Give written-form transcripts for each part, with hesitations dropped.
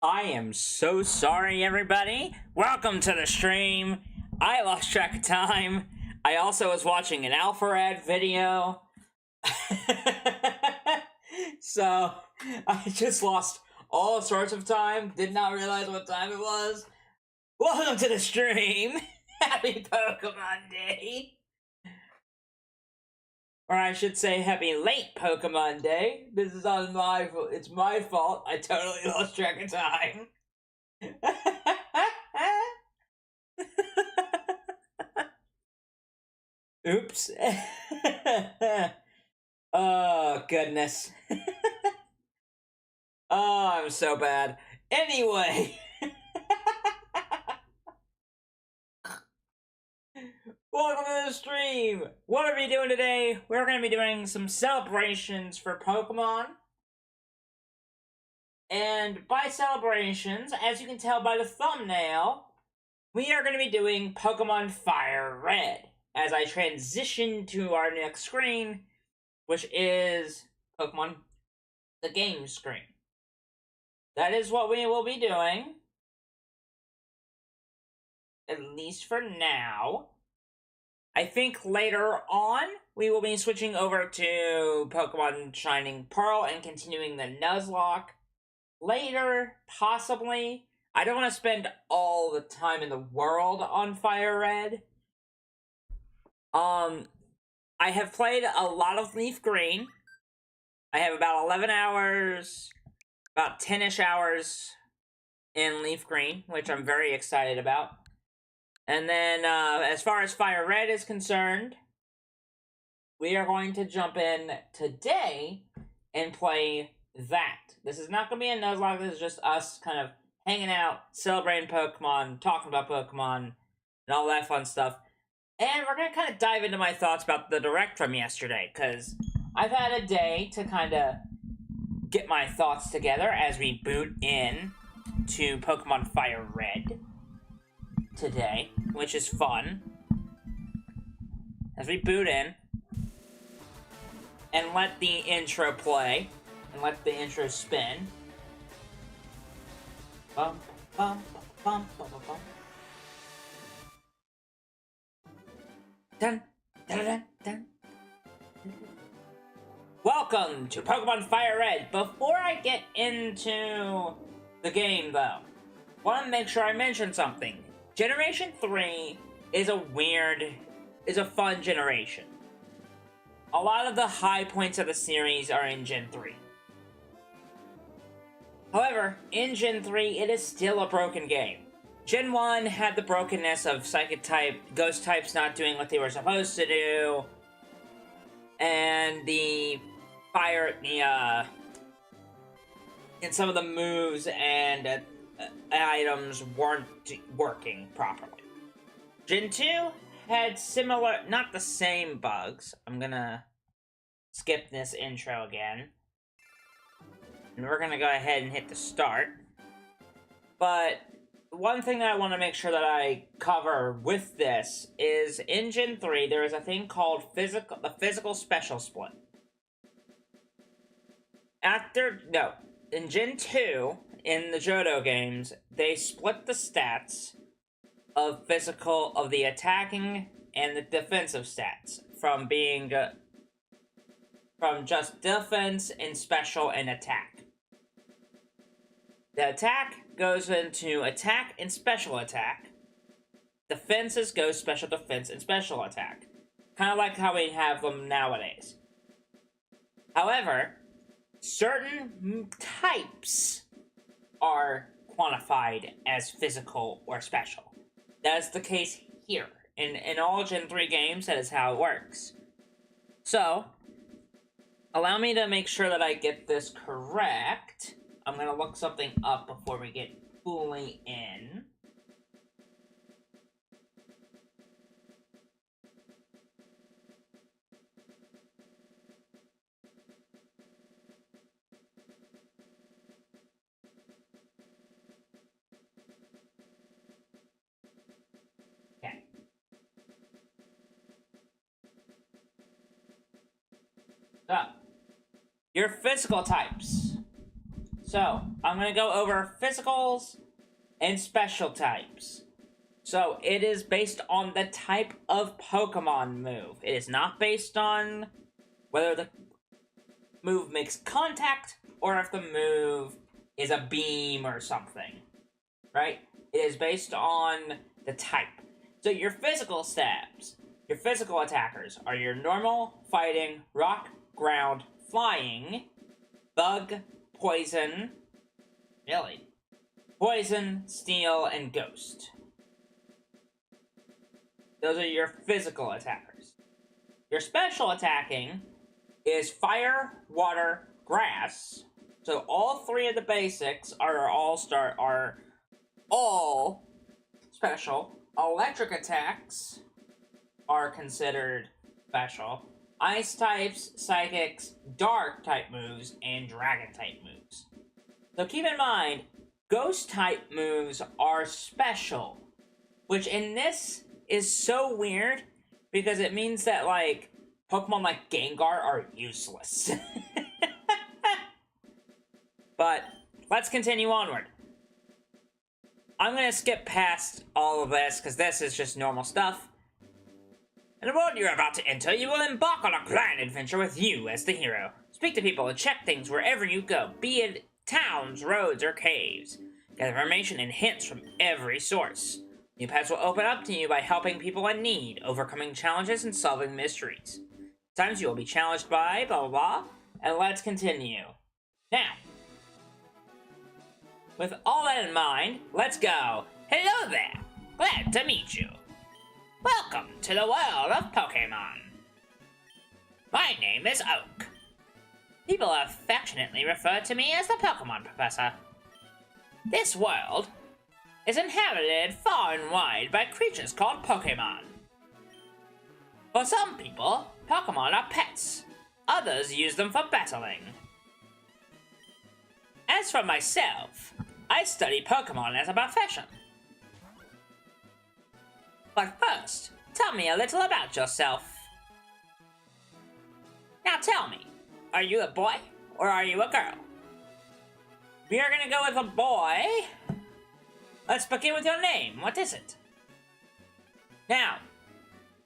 I am so sorry, everybody. Welcome to the stream. I lost track of time. I also was watching an FireRed video. So, I just lost all sorts of time. Did not realize what time it was. Welcome to the stream. Happy Pokemon Day. Or I should say happy late Pokemon Day. This is on it's my fault. I totally lost track of time. Oops. Oh, goodness. Oh, I'm so bad. Anyway. Welcome to the stream! What are we doing today? We're going to be doing some celebrations for Pokemon. And by celebrations, as you can tell by the thumbnail, we are going to be doing Pokemon FireRed as I transition to our next screen, which is Pokemon the game screen. That is what we will be doing, at least for now. I think later on, we will be switching over to Pokemon Shining Pearl and continuing the Nuzlocke. Later, possibly. I don't want to spend all the time in the world on FireRed. I have played a lot of Leaf Green. I have about 11 hours, about 10-ish hours in Leaf Green, which I'm very excited about. And then, as far as FireRed is concerned, we are going to jump in today and play that. This is not going to be a Nuzlocke. This is just us kind of hanging out, celebrating Pokemon, talking about Pokemon, and all that fun stuff. And we're going to kind of dive into my thoughts about the Direct from yesterday, because I've had a day to kind of get my thoughts together as we boot in to Pokemon FireRed today, which is fun. As we boot in and let the intro play and let the intro spin. Bum, bum, bum, bum, bum, bum. Dun, dun, dun, dun. Welcome to Pokemon FireRed. Before I get into the game, though, I want to make sure I mention something. Generation 3 is a fun generation. A lot of the high points of the series are in Gen 3. However, in Gen 3, it is still a broken game. Gen 1 had the brokenness of Psychic type, Ghost types not doing what they were supposed to do, and and some of the moves and items weren't working properly. Gen 2 had similar, not the same bugs. I'm gonna skip this intro again. And we're gonna go ahead and hit the start. But one thing that I want to make sure that I cover with this is in Gen 3, there is a thing called the physical special split. In Gen 2, in the Johto games, they split the stats of the attacking and the defensive stats from being from just defense and special and attack. The attack goes into attack and special attack. Defenses go special defense and special attack. Kind of like how we have them nowadays. However, certain types are quantified as physical or special. That is the case here. In all Gen 3 games, that is how it works. So, allow me to make sure that I get this correct. I'm going to look something up before we get fully in. Okay. So, your physical types. So, I'm going to go over physicals and special types. So, it is based on the type of Pokemon move. It is not based on whether the move makes contact or if the move is a beam or something. Right? It is based on the type. So, your physical stabs, your physical attackers are your normal, fighting, rock, ground, flying, bug, poison, really? Poison, steel, and ghost. Those are your physical attackers. Your special attacking is fire, water, grass. So all three of the basics are all special. Electric attacks are considered special. Ice types, psychics, dark type moves, and dragon type moves. So keep in mind, ghost type moves are special, which in this is so weird because it means that, like, Pokemon like Gengar are useless. But let's continue onward. I'm gonna skip past all of this because this is just normal stuff. In the world you're about to enter, you will embark on a grand adventure with you as the hero. Speak to people and check things wherever you go, be it towns, roads, or caves. Get information and hints from every source. New paths will open up to you by helping people in need, overcoming challenges, and solving mysteries. Sometimes you will be challenged by blah blah blah, and let's continue. Now, with all that in mind, let's go. Hello there! Glad to meet you. Welcome to the world of Pokémon. My name is Oak. People affectionately refer to me as the Pokémon Professor. This world is inhabited far and wide by creatures called Pokémon. For some people, Pokémon are pets. Others use them for battling. As for myself, I study Pokémon as a profession. But first, tell me a little about yourself. Now tell me, are you a boy or are you a girl? We are gonna go with a boy. Let's begin with your name. What is it? Now,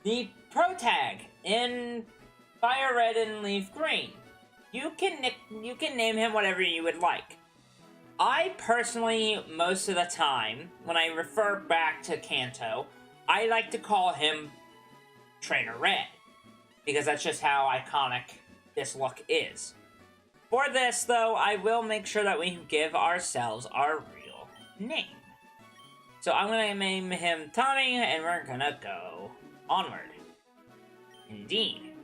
the pro tag in FireRed and Leaf Green. You can name him whatever you would like. I personally, most of the time, when I refer back to Kanto, I like to call him Trainer Red, because that's just how iconic this look is. For this, though, I will make sure that we give ourselves our real name. So I'm going to name him Tommy, and we're going to go onward. Indeed.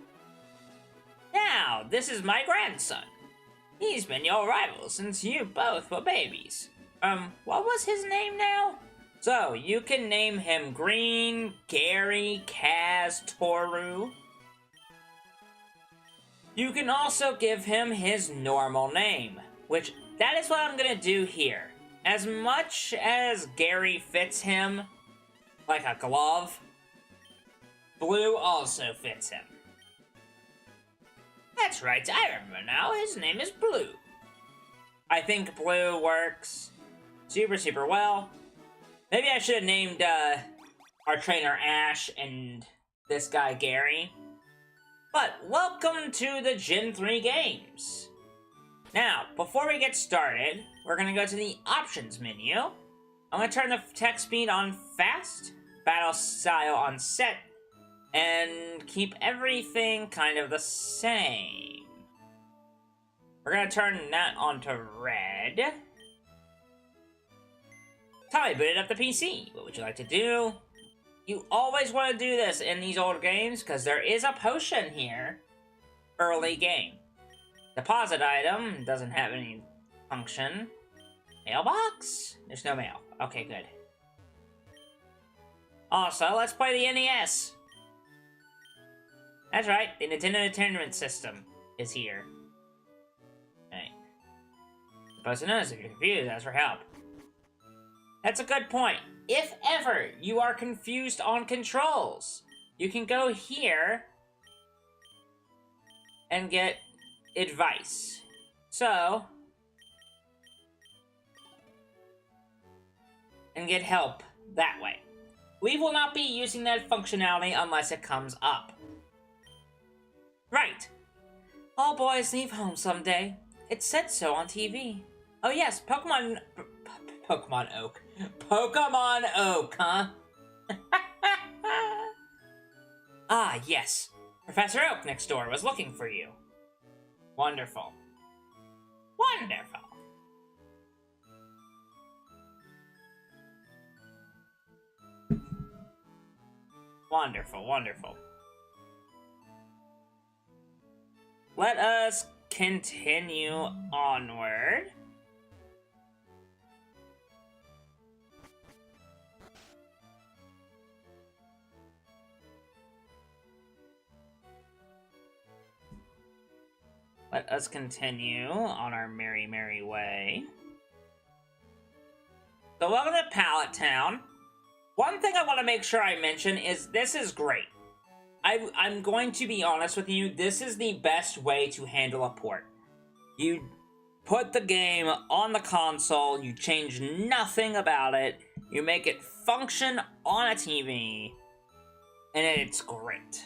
Now, this is my grandson. He's been your rival since you both were babies. What was his name now? So, you can name him Green, Gary, Kaz, Toru. You can also give him his normal name, which that is what I'm gonna do here. As much as Gary fits him like a glove, Blue also fits him. That's right, I remember now, his name is Blue. I think Blue works super well. Maybe I should have named our trainer Ash and this guy Gary. But welcome to the Gen 3 games. Now, before we get started, we're going to go to the options menu. I'm going to turn the text speed on fast, battle style on set, and keep everything kind of the same. We're going to turn that on to red. Tommy booted up the PC. What would you like to do? You always want to do this in these old games because there is a potion here. Early game. Deposit item doesn't have any function. Mailbox? There's no mail. Okay, good. Also, let's play the NES. That's right, the Nintendo Entertainment System is here. Okay. Supposed to notice if you're confused, ask for help. That's a good point. If ever you are confused on controls, you can go here and get advice. So, and get help that way. We will not be using that functionality unless it comes up. Right. All boys leave home someday. It said so on TV. Oh yes, Pokemon Oak. Pokemon Oak, huh? Ah, yes. Professor Oak next door was looking for you. Wonderful. Wonderful. Wonderful, wonderful. Let us continue onward. Let us continue on our merry, merry way. So welcome to Pallet Town. One thing I want to make sure I mention is this is great. I'm going to be honest with you, this is the best way to handle a port. You put the game on the console, you change nothing about it, you make it function on a TV, and it's great.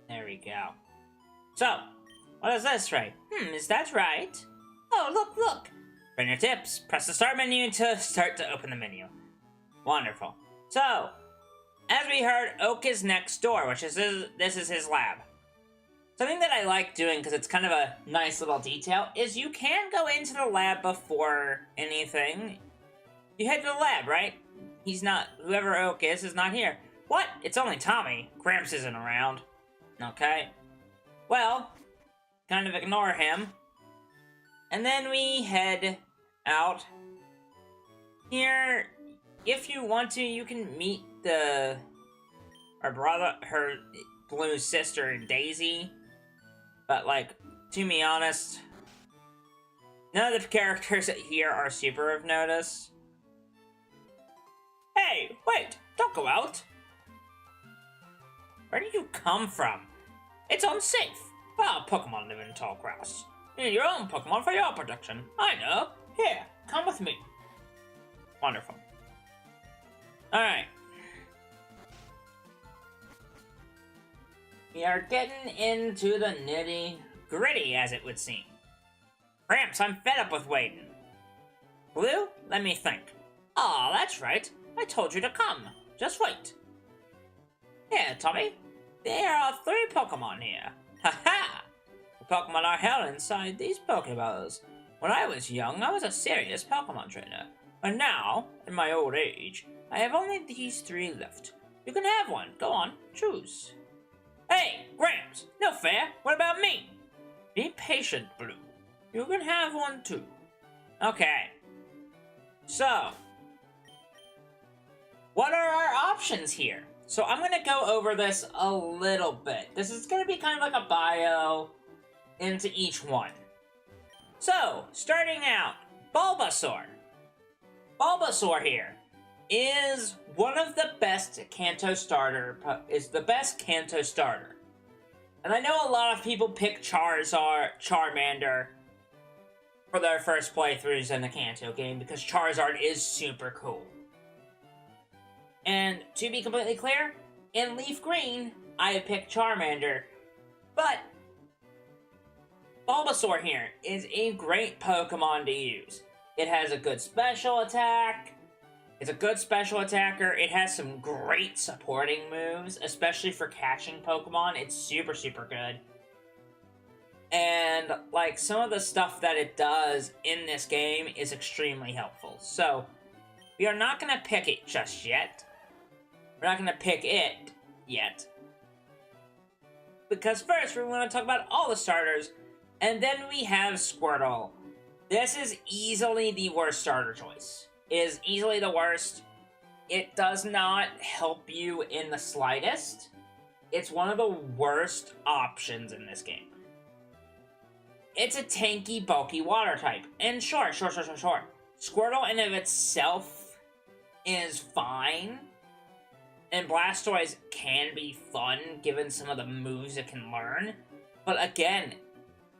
There we go. So, what is this, right? Is that right? Oh, look, look! Bring your tips. Press the start menu to start to open the menu. Wonderful. So, as we heard, Oak is next door, which is this is his lab. Something that I like doing, because it's kind of a nice little detail, is you can go into the lab before anything. You head to the lab, right? He's not, whoever Oak is not here. What? It's only Tommy. Gramps isn't around. Okay. Well, kind of ignore him. And then we head out. Here, if you want to, you can meet her blue sister, Daisy. But, like, to be honest, none of the characters here are super of notice. Hey, wait, don't go out. Where did you come from? It's unsafe. Well, Pokemon live in tall grass. You need your own Pokemon for your protection. I know. Here, come with me. Wonderful. Alright. We are getting into the nitty-gritty, as it would seem. Gramps, I'm fed up with waiting. Blue, let me think. Aw, that's right. I told you to come. Just wait. Here, Tommy. There are 3 Pokemon here. Ha-ha! The Pokemon are held inside these Pokeballs. When I was young, I was a serious Pokemon trainer. But now, in my old age, I have only these 3 left. You can have one. Go on, choose. Hey, Gramps! No fair! What about me? Be patient, Blue. You can have one too. Okay. So, what are our options here? So I'm going to go over this a little bit. This is going to be kind of like a bio into each one. So, starting out, Bulbasaur. Bulbasaur here is one of the best Kanto starter, And I know a lot of people pick Charmander for their first playthroughs in the Kanto game because Charizard is super cool. And to be completely clear, in Leaf Green, I picked Charmander, but Bulbasaur here is a great Pokemon to use. It has a good special attack, it's a good special attacker, it has some great supporting moves, especially for catching Pokemon, it's super, super good. And, like, some of the stuff that it does in this game is extremely helpful. So, we are not going to pick it just yet. We're not going to pick it yet. Because first, we want to talk about all the starters, and then we have Squirtle. This is easily the worst starter choice. It is easily the worst. It does not help you in the slightest. It's one of the worst options in this game. It's a tanky, bulky water type. And sure. Squirtle in of itself is fine. And Blastoise can be fun, given some of the moves it can learn. But again,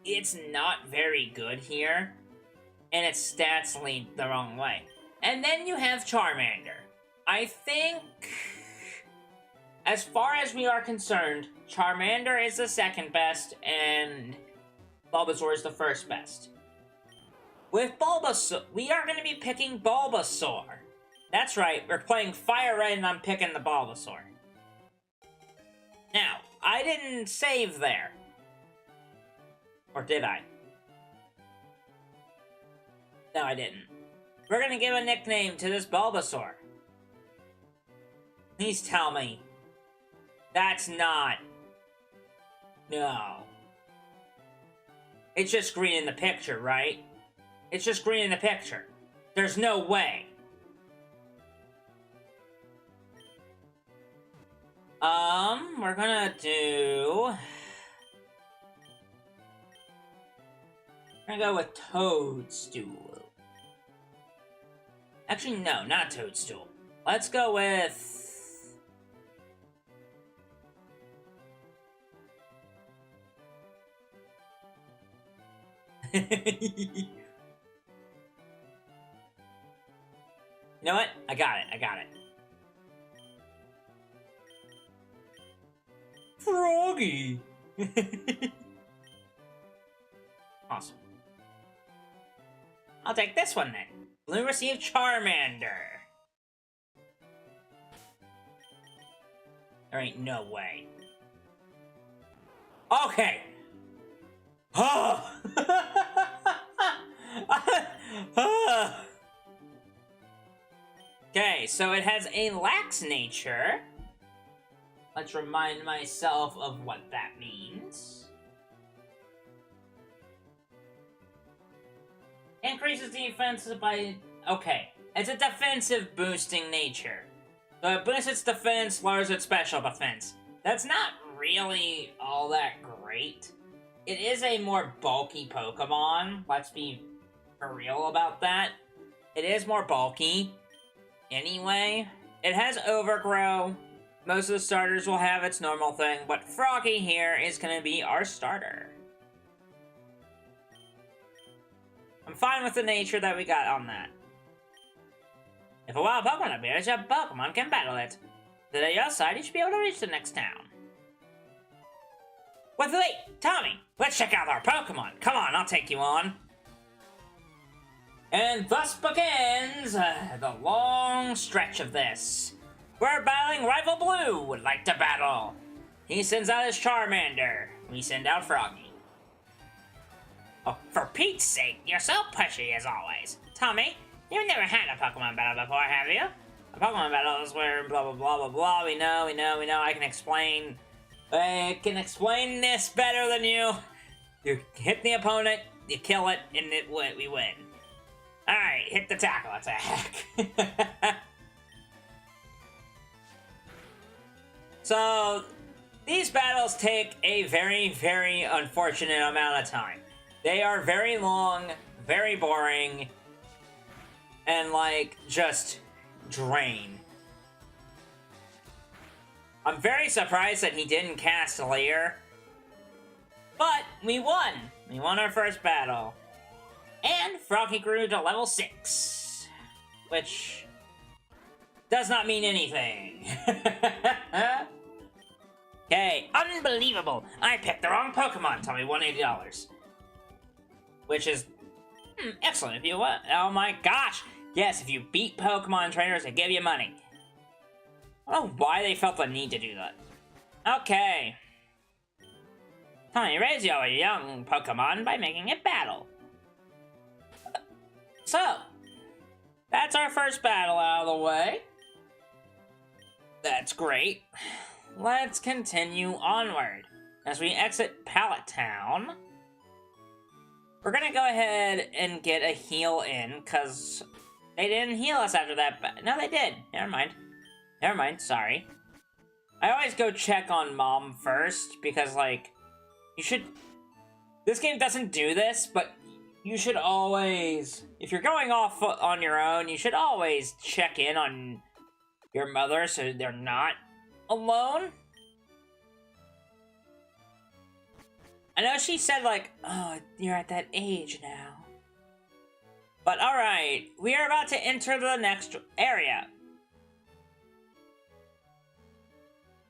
it's not very good here. And its stats lead the wrong way. And then you have Charmander. I think, as far as we are concerned, Charmander is the second best, and Bulbasaur is the first best. With Bulbasaur, we are going to be picking Bulbasaur. That's right, we're playing FireRed and I'm picking the Bulbasaur. Now, I didn't save there. Or did I? No, I didn't. We're gonna give a nickname to this Bulbasaur. Please tell me. That's not... No. It's just green in the picture, right? It's just green in the picture. There's no way. We're gonna do... We're gonna go with Toadstool. Actually, no, not Toadstool. Let's go with... You know what? I got it. Froggy! Awesome. I'll take this one then. Blue received Charmander. There ain't no way. Okay. Oh! Okay, so it has a lax nature. Let's remind myself of what that means. Increases defense by... Okay, it's a defensive boosting nature. So it boosts its defense, lowers its special defense. That's not really all that great. It is a more bulky Pokemon. Let's be for real about that. It is more bulky. Anyway, it has Overgrow. Most of the starters will have its normal thing, but Froggy here is going to be our starter. I'm fine with the nature that we got on that. If a wild Pokemon appears, your Pokemon can battle it. Then at your side, you should be able to reach the next town. Wait, Tommy, let's check out our Pokemon. Come on, I'll take you on. And thus begins the long stretch of this. We're battling Rival Blue would like to battle. He sends out his Charmander. We send out Froggy. Oh, for Pete's sake, you're so pushy as always. Tommy, you've never had a Pokemon battle before, have you? A Pokemon battle is where blah blah blah blah blah. We know. I can explain this better than you. You hit the opponent, you kill it, and we win. Alright, hit the tackle attack. So, these battles take a very, very unfortunate amount of time. They are very long, very boring, and, like, just drain. I'm very surprised that he didn't cast Leer. But, we won! We won our first battle. And Froggy grew to level 6. Which does not mean anything. Okay, unbelievable! I picked the wrong Pokemon. Tell me $180. Which is excellent if you want. Oh my gosh! Yes, if you beat Pokemon trainers, they give you money. I don't know why they felt the need to do that. Okay. Tommy, raise your young Pokemon by making it battle. So, that's our first battle out of the way. That's great. Let's continue onward. As we exit Pallet Town, we're gonna go ahead and get a heal in, because They didn't heal us after that, but no, they did. Never mind. Never mind, sorry. I always go check on Mom first, because, like, you should... This game doesn't do this, but you should always... If you're going off on your own, you should always check in on your mother so they're not alone. I know she said, like, oh, you're at that age now. But alright, we are about to enter the next area.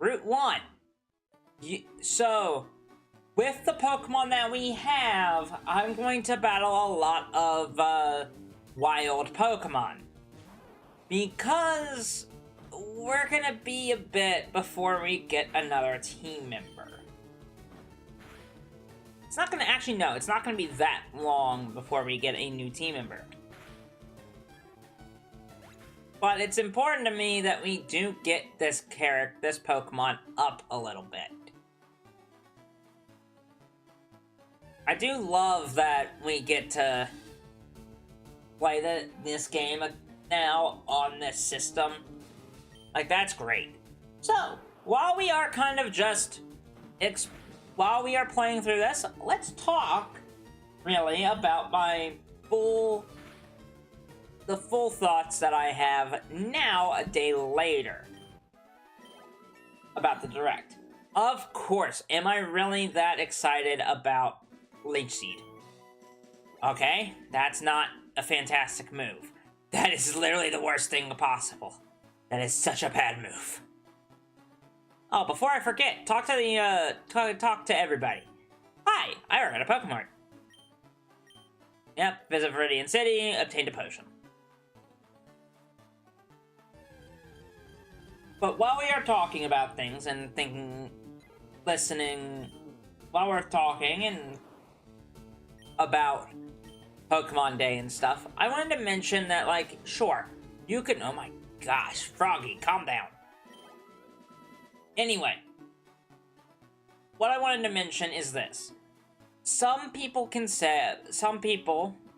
Route 1. So, with the Pokemon that we have, I'm going to battle a lot of wild Pokemon. Because we're gonna be a bit before we get another team member. It's not gonna actually, no, it's not gonna be that long before we get a new team member. But it's important to me that we do get this Pokemon up a little bit. I do love that we get to play this game now on this system. Like, that's great. So, while we are kind of just... while we are playing through this, let's talk, really, about the full thoughts that I have now, a day later, about the Direct. Of course, am I really that excited about Leech Seed? Okay, that's not a fantastic move. That is literally the worst thing possible. That is such a bad move. Oh, before I forget, talk to everybody. Hi, I got a Pokemon. Yep, visit Viridian City, obtained a potion. But while we are talking about things and listening, while we're talking and about Pokemon Day and stuff, I wanted to mention that, like, sure, you can, oh my gosh, Froggy, calm down. Anyway, what I wanted to mention is this. Some people,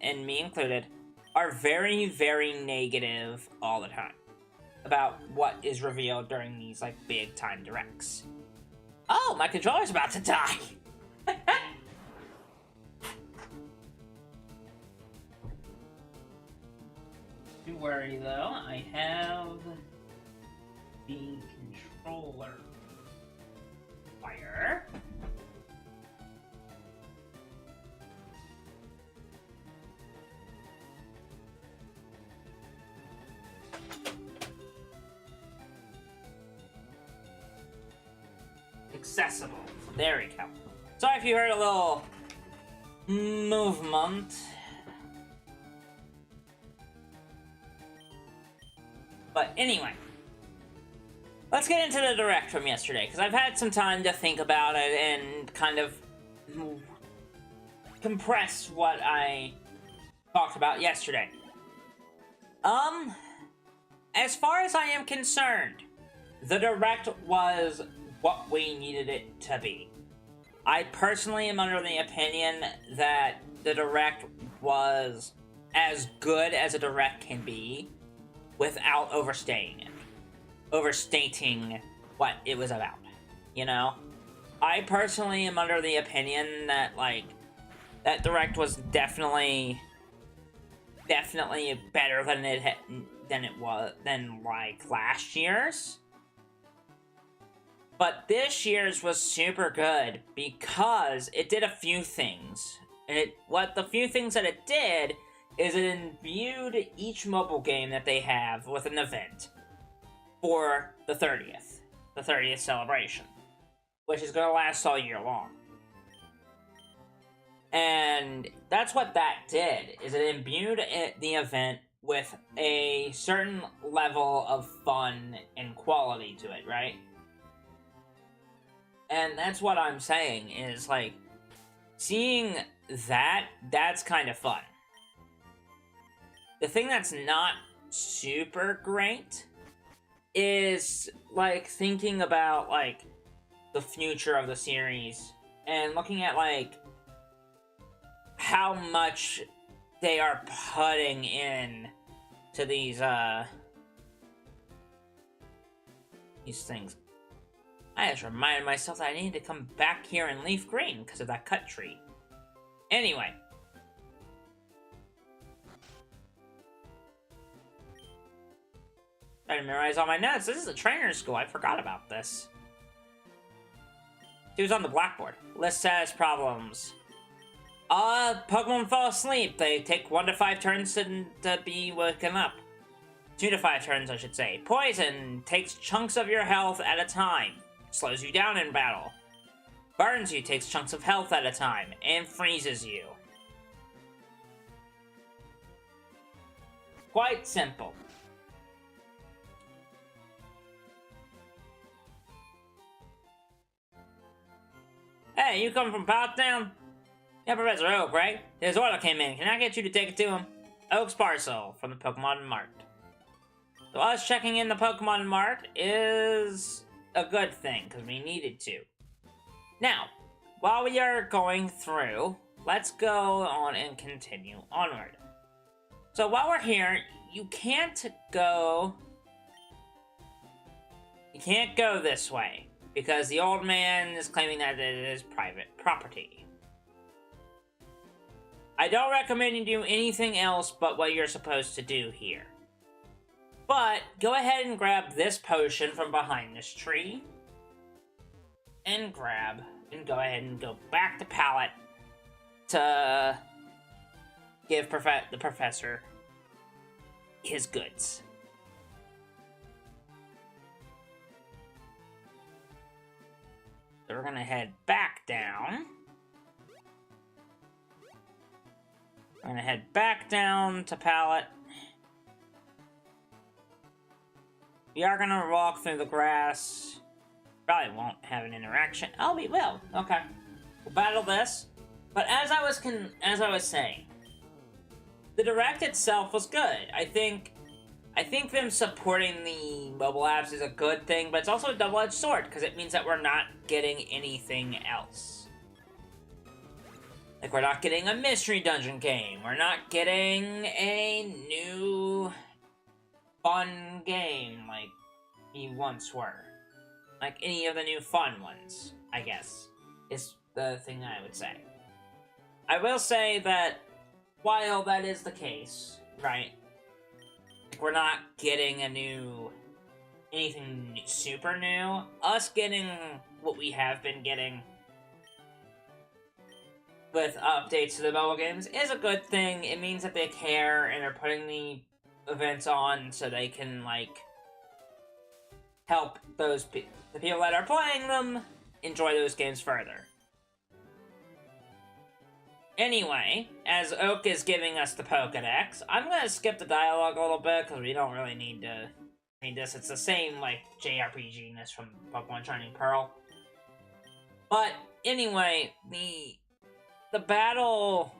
and me included, are very, very negative all the time about what is revealed during these, like, big-time directs. Oh, my controller's about to die! Don't worry, though, I have the controller. Fire. Accessible. There we go. Sorry if you heard a little movement. But anyway, let's get into the Direct from yesterday, because I've had some time to think about it and kind of compress what I talked about yesterday. As far as I am concerned, the Direct was what we needed it to be. I personally am under the opinion that the Direct was as good as a Direct can be without overstating what it was about, you know? I personally am under the opinion that, like, that Direct was definitely better than like last year's. But this year's was super good because it did a few things. And the few things that it did is it imbued each mobile game that they have with an event for the 30th celebration, which is going to last all year long. And that's what that did, is it imbued the event with a certain level of fun and quality to it, right? And that's what I'm saying, is, like, seeing that's kind of fun. The thing that's not super great is, like, thinking about, like, the future of the series and looking at, like, how much they are putting in to these things. I just reminded myself that I needed to come back here in leaf green because of that cut tree. Anyway. I didn't memorize all my notes. This is a trainer's school. I forgot about this. She was on the blackboard. List says problems. Pokemon fall asleep. They take 1 to 5 turns to be woken up. 2 to 5 turns, I should say. Poison takes chunks of your health at a time. Slows you down in battle. Burns you, takes chunks of health at a time. And freezes you. Quite simple. Hey, you come from Pottstown? Yeah, Professor Oak, right? His order came in. Can I get you to take it to him? Oak's parcel from the Pokemon Mart. So us checking in the Pokemon Mart is a good thing, because we needed to. Now, while we are going through, let's go on and continue onward. So while we're here, you can't go this way, because the old man is claiming that it is private property. I don't recommend you do anything else but what you're supposed to do here. But, go ahead and grab this potion from behind this tree. And go ahead and go back to Pallet to give the professor his goods. So we're gonna head back down. We're gonna head back down to Pallet. We are gonna walk through the grass. Probably won't have an interaction. Oh, we will. Okay. We'll battle this. But as I was saying, the Direct itself was good. I think them supporting the mobile apps is a good thing, but it's also a double-edged sword, because it means that we're not getting anything else. Like, we're not getting a mystery dungeon game. We're not getting a new fun game like we once were. Like any of the new fun ones, I guess, is the thing I would say. I will say that while that is the case, right, we're not getting anything super new. Us getting what we have been getting with updates to the mobile games is a good thing. It means that they care and are putting the events on so they can, like, help the people that are playing them enjoy those games further. Anyway, as Oak is giving us the Pokedex, I'm gonna skip the dialogue a little bit because we don't really need to read this. It's the same, like, JRPG-ness from Pokemon Shining Pearl. But anyway, the battle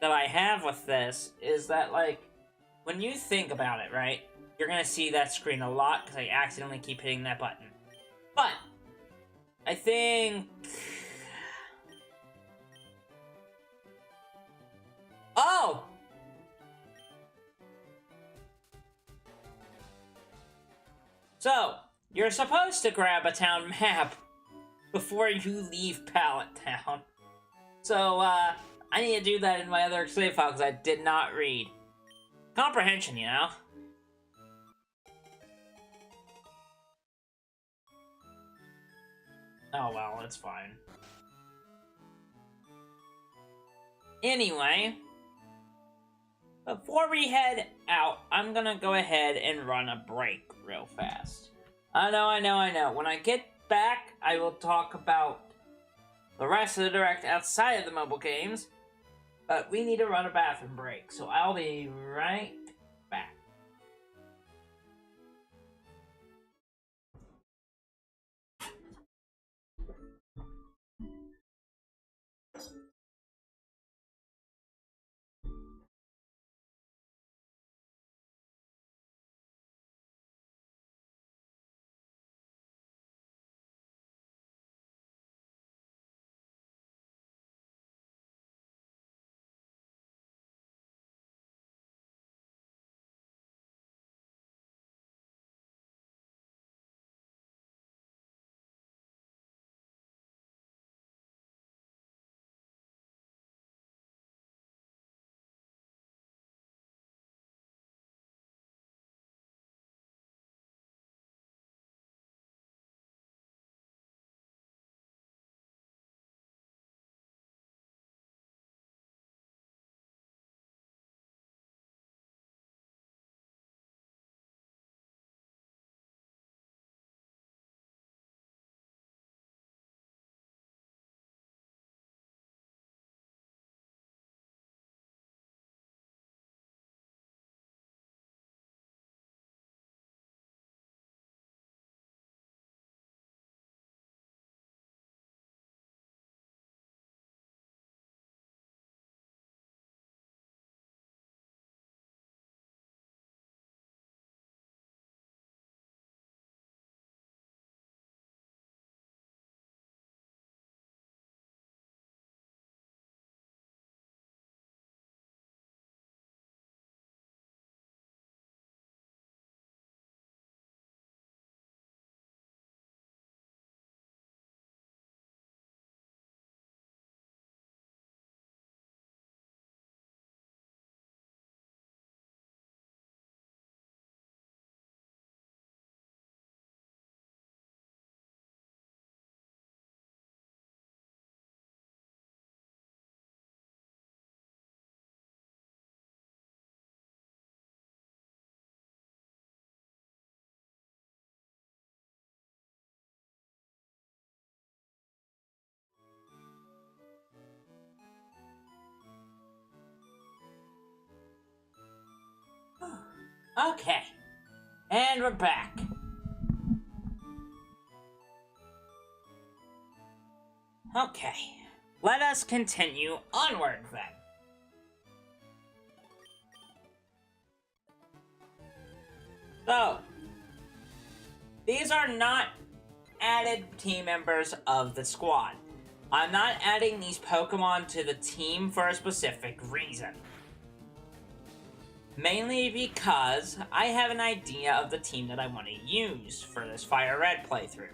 that I have with this is that, like, when you think about it, right, you're gonna see that screen a lot because I accidentally keep hitting that button. But I think... Oh! So, you're supposed to grab a town map before you leave Pallet Town. So, I need to do that in my other save file because I did not read. Comprehension, you know? Oh well, it's fine. Anyway, before we head out, I'm gonna go ahead and run a break real fast. I know. When I get back, I will talk about the rest of the Direct outside of the mobile games. But we need to run a bathroom break, so I'll be right back. Okay. And we're back. Okay. Let us continue onward then. So, these are not added team members of the squad. I'm not adding these Pokemon to the team for a specific reason. Mainly because I have an idea of the team that I want to use for this FireRed playthrough.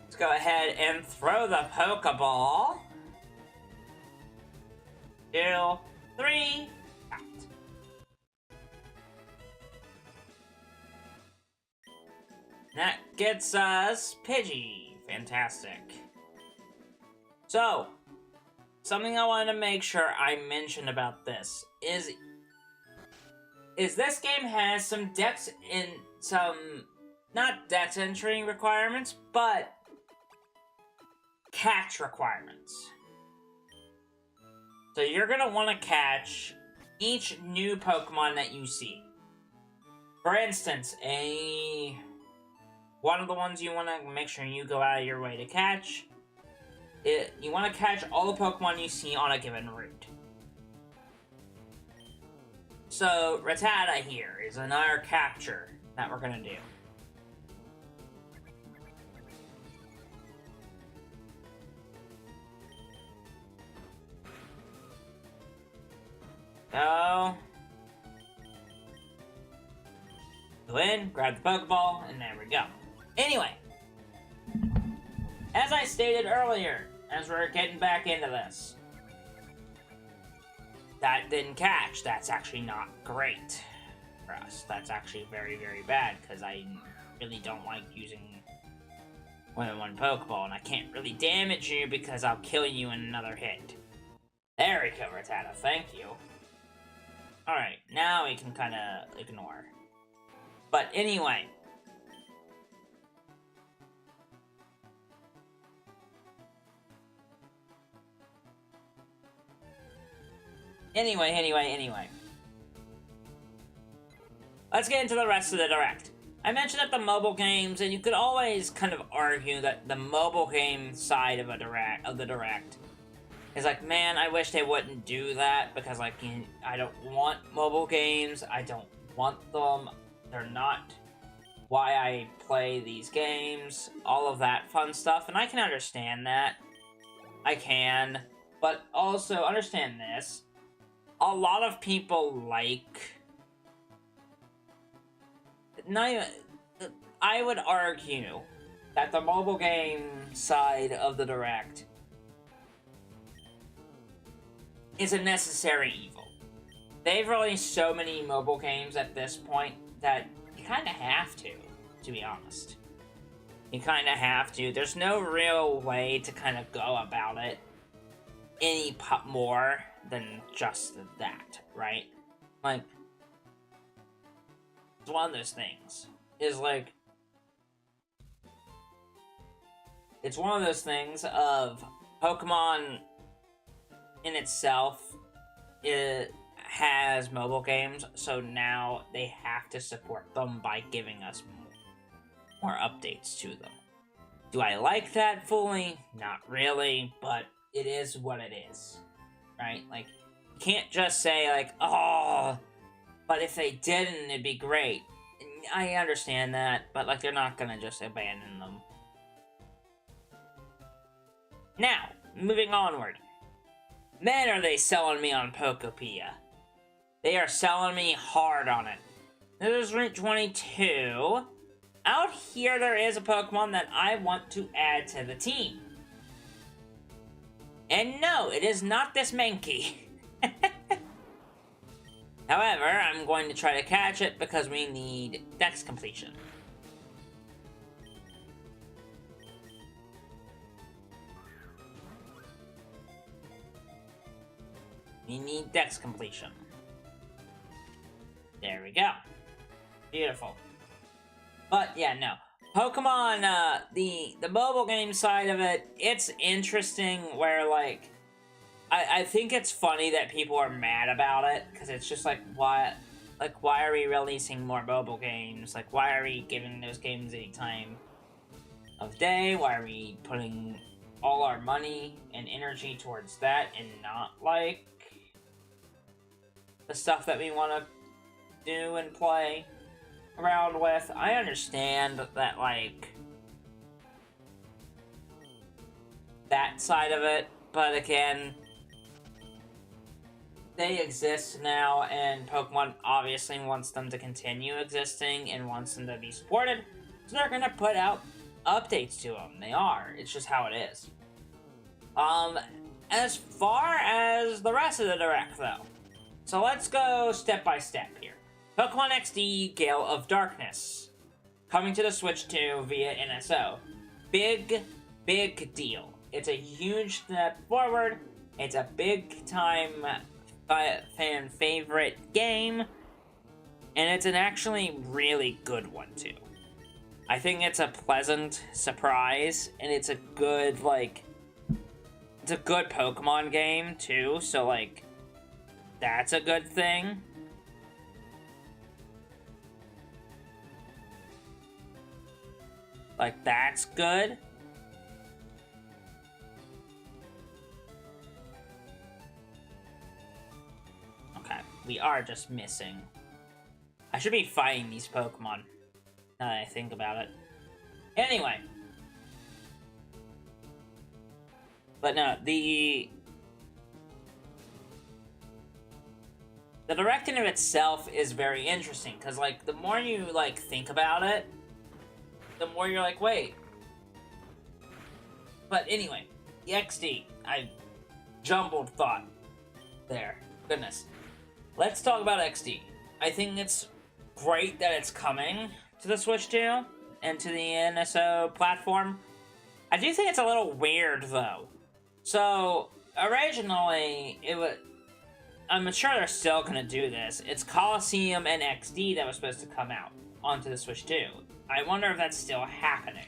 Let's go ahead and throw the Pokeball. 2, 3, out. That gets us Pidgey. Fantastic. So, something I wanted to make sure I mentioned about this is this game has some dex in some, not dex entry requirements, but catch requirements. So you're gonna want to catch each new Pokemon that you see. For instance, one of the ones you want to make sure you go out of your way to catch, you want to catch all the Pokemon you see on a given route. So, Rattata here is another capture that we're going to do. Go in, grab the Pokeball, and there we go. Anyway, as I stated earlier, as we're getting back into this, that didn't catch. That's actually not great for us. That's actually very, very bad, because I really don't like using one Pokeball, and I can't really damage you because I'll kill you in another hit. There we go, Rattata. Thank you. Alright, now we can kind of ignore. But anyway. Anyway. Let's get into the rest of the Direct. I mentioned that the mobile games, and you could always kind of argue that the mobile game side of the Direct is like, man, I wish they wouldn't do that, because, like, I don't want mobile games, I don't want them, they're not why I play these games, all of that fun stuff, and I can understand that. I can, but also understand this. A lot of people I would argue that the mobile game side of the Direct is a necessary evil. They've released so many mobile games at this point that you kind of have to be honest. You kind of have to. There's no real way to kind of go about it any more than just that, right? Like, it's one of those things. It's one of those things of Pokemon in itself, it has mobile games, so now they have to support them by giving us more updates to them. Do I like that fully? Not really, but it is what it is, right? Like, you can't just say, like, oh, but if they didn't, it'd be great. I understand that, but, like, they're not gonna just abandon them. Now, moving onward. Man, are they selling me on Pokopia. They are selling me hard on it. This is Route 22. Out here, there is a Pokemon that I want to add to the team. And no, it is not this Mankey. However, I'm going to try to catch it because we need Dex completion. We need Dex completion. There we go. Beautiful. But, yeah, no. Pokemon, the mobile game side of it, it's interesting where, like, I think it's funny that people are mad about it, because it's just like, why are we releasing more mobile games? Like, why are we giving those games any time of day? Why are we putting all our money and energy towards that and not, like, the stuff that we want to do and play around with? I understand that, like, that side of it, but again, they exist now, and Pokemon obviously wants them to continue existing and wants them to be supported, so they're gonna put out updates to them. They are. It's just how it is. As far as the rest of the Direct, though, so let's go step by step here. Pokemon XD Gale of Darkness, coming to the Switch 2 via NSO. Big deal. It's a huge step forward. It's a big time fan favorite game, and it's an actually really good one too. I think it's a pleasant surprise, and it's a good, like, it's a good Pokemon game too, so, like, that's a good thing. Like, that's good. Okay, we are just missing. I should be fighting these Pokemon, now that I think about it. Anyway. But no, the Direct in of itself is very interesting, because, like, the more you, like, think about it, the more you're like, wait. But anyway, the XD. I jumbled thought there. Goodness. Let's talk about XD. I think it's great that it's coming to the Switch 2 and to the NSO platform. I do think it's a little weird, though. So, originally, it was... I'm sure they're still going to do this. It's Coliseum and XD that was supposed to come out onto the Switch 2. I wonder if that's still happening.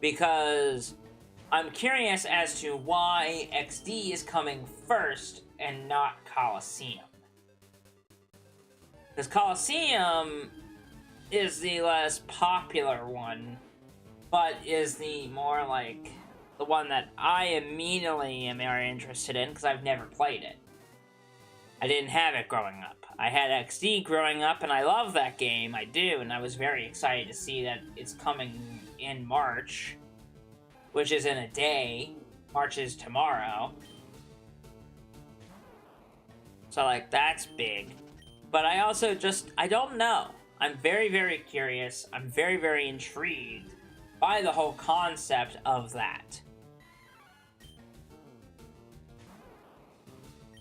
Because I'm curious as to why XD is coming first and not Coliseum. Because Coliseum is the less popular one, but is the more, like, the one that I immediately am more interested in, because I've never played it. I didn't have it growing up. I had XD growing up, and I love that game, I do, and I was very excited to see that it's coming in March, which is in a day. March is tomorrow. So, like, that's big. But I also just, I don't know. I'm very curious. I'm very intrigued by the whole concept of that.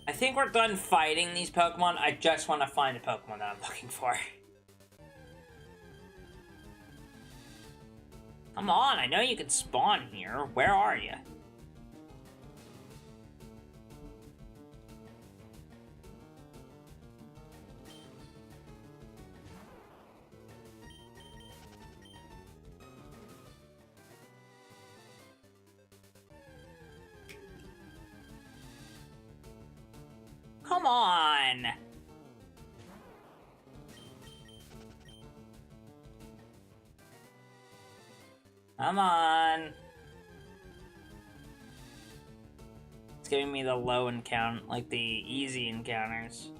I think we're done fighting these Pokemon. I just want to find a Pokemon that I'm looking for. Come on, I know you can spawn here. Where are you? Come on! Come on! It's giving me the low encounter, like the easy encounters.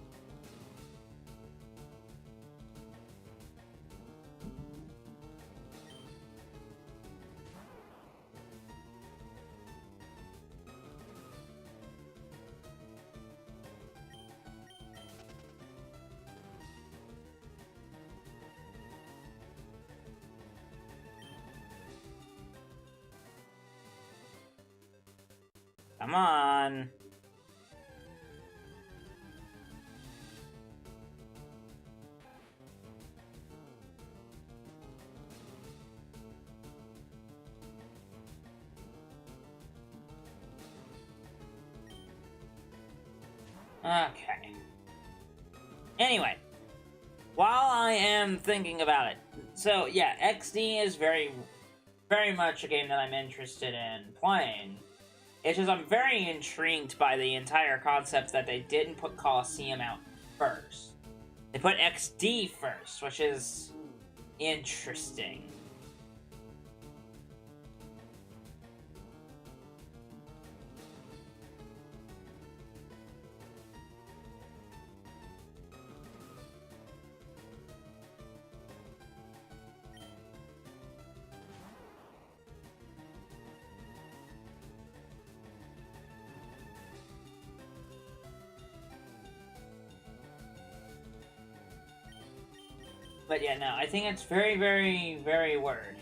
Come on. Okay. Anyway, while I am thinking about it, so yeah, XD is very much a game that I'm interested in playing. It's just I'm very intrigued by the entire concept that they didn't put Coliseum out first. They put XD first, which is interesting. But yeah, no, I think it's very, very, very word.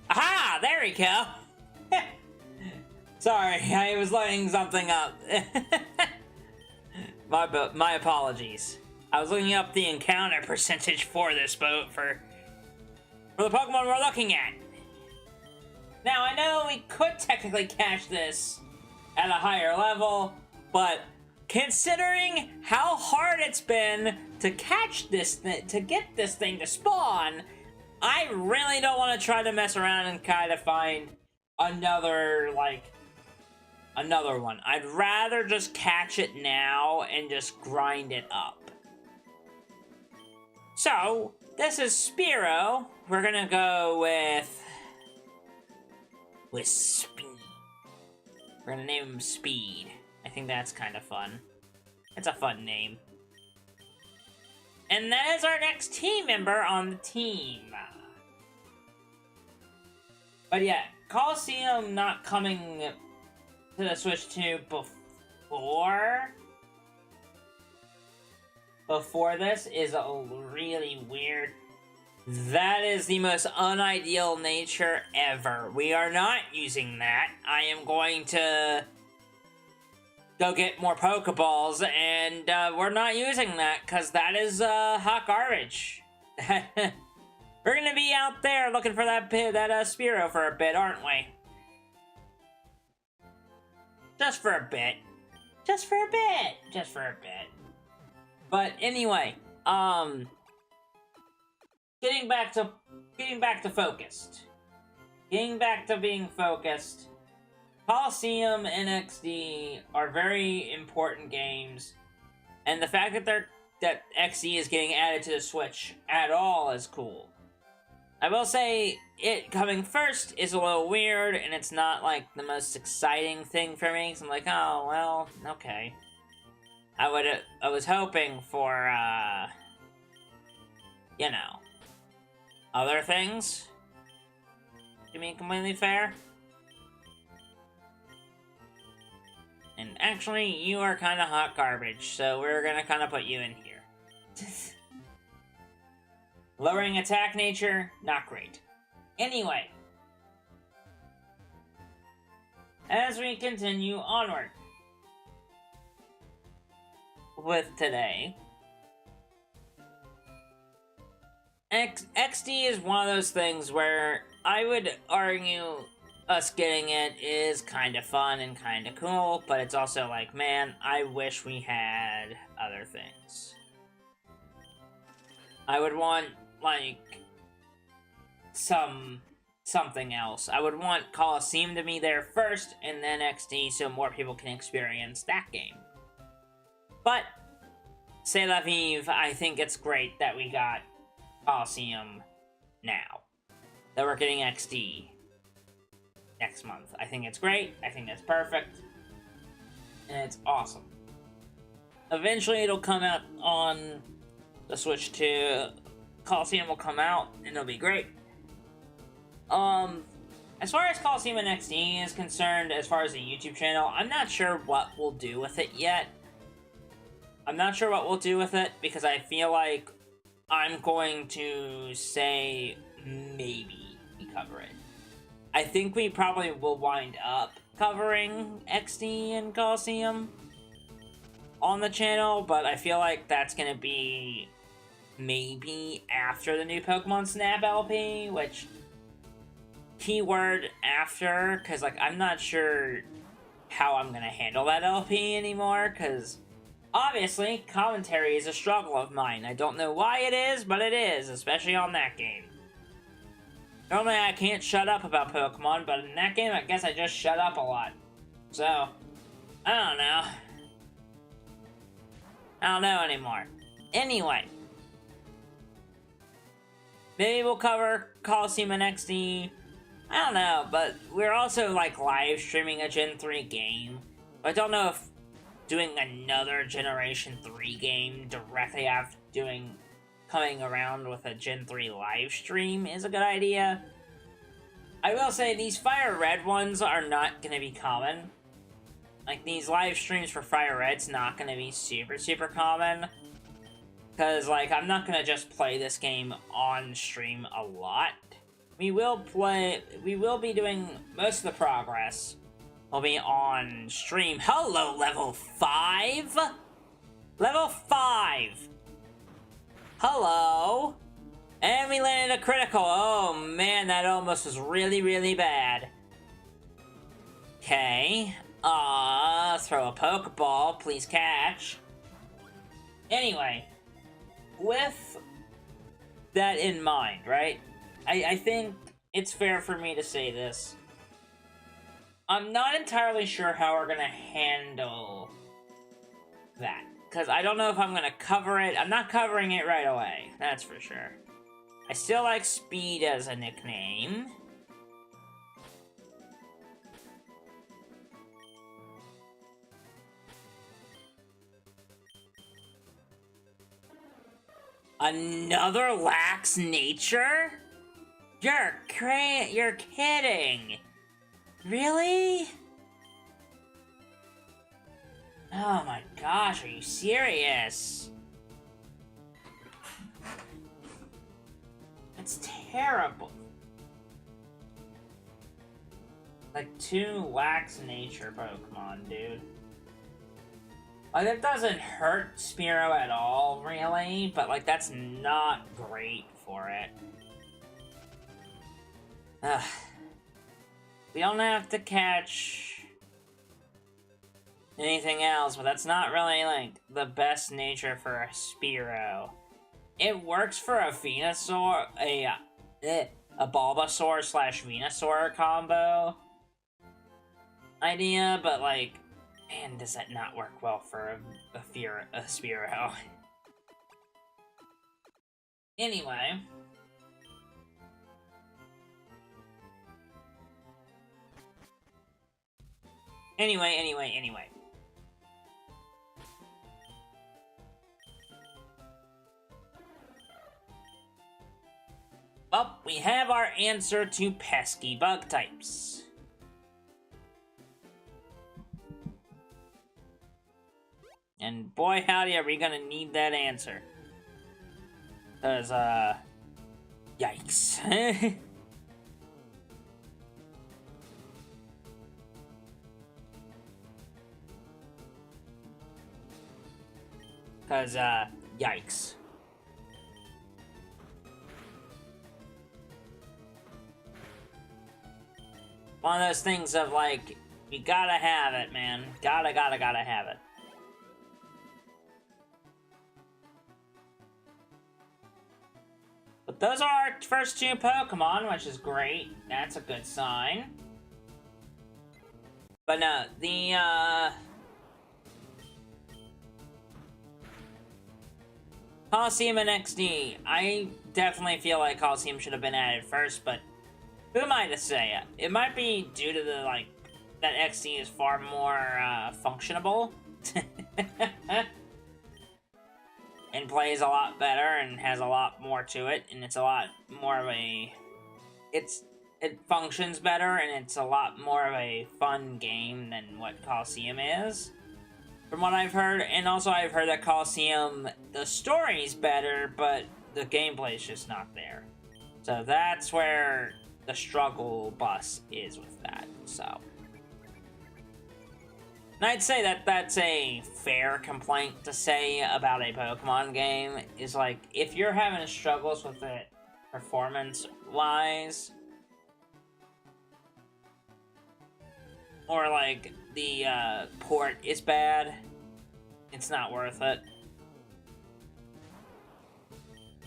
Aha! There we go! Sorry, I was lighting something up. My apologies. I was looking up the encounter percentage for this boat for the Pokemon we're looking at. Now, I know we could technically catch this at a higher level, but considering how hard it's been to catch this to get this thing to spawn, I really don't want to try to mess around and kind of find another one. I'd rather just catch it now and just grind it up. So, this is Spearow. We're gonna go with Speed. We're gonna name him Speed. I think that's kind of fun. It's a fun name. And that is our next team member on the team. But yeah, Coliseum not coming to the Switch 2 before this is really weird. That is the most unideal nature ever. We are not using that. I am going to go get more Pokeballs, and we're not using that because that is hot garbage. We're gonna be out there looking for that Spearow for a bit, aren't we? Just for a bit. Just for a bit. Just for a bit. But anyway, getting back to focused. Getting back to being focused. Coliseum and XD are very important games, and the fact that XD is getting added to the Switch at all is cool. I will say, it coming first is a little weird, and it's not, like, the most exciting thing for me, so I'm like, oh, well, okay. I was hoping for, you know, other things, to be completely fair. And actually, you are kind of hot garbage, so we're gonna kind of put you in here. Lowering attack nature, not great. Anyway, as we continue onward with today, XD is one of those things where I would argue us getting it is kind of fun and kind of cool, but it's also like, man, I wish we had other things. I would want, like, something else. I would want Coliseum to be there first, and then XD, so more people can experience that game. But, c'est la vive, I think it's great that we got Coliseum now. That we're getting XD next month. I think it's great. I think it's perfect. And it's awesome. Eventually it'll come out on the Switch 2. Coliseum will come out, and it'll be great. As far as Coliseum and XD is concerned, as far as the YouTube channel, I'm not sure what we'll do with it yet. I'm not sure what we'll do with it, because I feel like I'm going to say maybe we cover it. I think we probably will wind up covering XD and Coliseum on the channel, but I feel like that's gonna be maybe after the new Pokemon Snap LP, which, keyword after, because, like, I'm not sure how I'm gonna handle that LP anymore, because obviously commentary is a struggle of mine. I don't know why it is, but it is, especially on that game. Normally I can't shut up about Pokemon, but in that game I guess I just shut up a lot. So, I don't know. I don't know anymore. Anyway. Maybe we'll cover Coliseum and XD. I don't know, but we're also, like, live streaming a Gen 3 game. I don't know if doing another Generation 3 game directly after coming around with a Gen 3 live stream is a good idea. I will say, these FireRed ones are not going to be common. Like, these live streams for FireRed's not going to be super, super common. Because, like, I'm not going to just play this game on stream a lot. We will be doing most of the progress will be on stream. Hello, level 5? Level 5! Hello! And we landed a critical. Oh, man, that almost was really, really bad. Okay. Throw a Pokeball. Please catch. Anyway. With that in mind, right? I think it's fair for me to say this. I'm not entirely sure how we're gonna handle that. Because I don't know if I'm gonna cover it. I'm not covering it right away. That's for sure. I still like Speed as a nickname. Another lax nature? You're kidding. Really? Oh my gosh, are you serious? That's terrible. Like, 2 lax nature Pokemon, dude. Like, that doesn't hurt Spearow at all, really, but, like, that's not great for it. Ugh. We don't have to catch anything else, but that's not really, like, the best nature for a Spearow. It works for a Venusaur, a Bulbasaur / Venusaur combo idea, but, like, man, does that not work well for a Spearow. Anyway. Anyway. Well, we have our answer to pesky bug types. And boy howdy are we gonna need that answer. Cause, yikes. Cause, yikes. One of those things of, like, you gotta have it, man. Gotta have it. But those are our first 2 Pokemon, which is great. That's a good sign. But no, the, Coliseum and XD. I definitely feel like Coliseum should have been added first, but who am I to say it? It might be due to the, like, that XD is far more, functionable. And plays a lot better and has a lot more to it, and it's a lot more of a... It functions better, and it's a lot more of a fun game than what Coliseum is, from what I've heard. And also I've heard that Coliseum, the story's better, but the gameplay's just not there. So that's where the struggle bus is with that, so... And I'd say that that's a fair complaint to say about a Pokemon game, is like, if you're having struggles with it performance-wise, or like the port is bad, it's not worth it.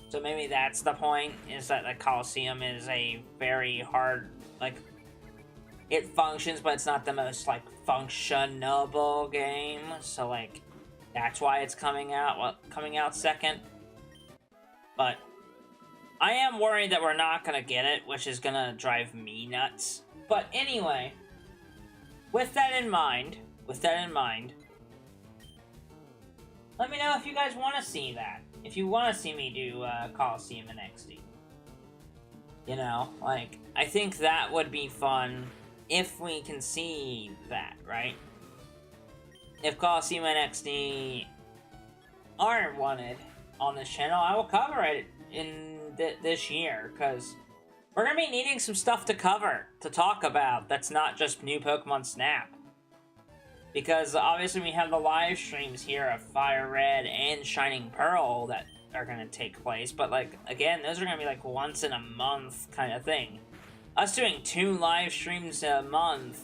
So maybe that's the point, is that the Coliseum is a very hard, like, it functions, but it's not the most, like, functionable game, so, like, that's why it's coming out second. But I am worried that we're not gonna get it, which is gonna drive me nuts. But anyway, with that in mind, let me know if you guys want to see that. If you want to see me do Coliseum and XD. You know, like, I think that would be fun if we can see that, right? If Coliseum and XD are wanted on this channel, I will cover it in this year, because we're going to be needing some stuff to cover, to talk about, that's not just new Pokemon Snap. Because obviously we have the live streams here of FireRed and Shining Pearl that are going to take place, but, like, again, those are going to be, like, once in a month kind of thing. Us doing 2 live streams a month,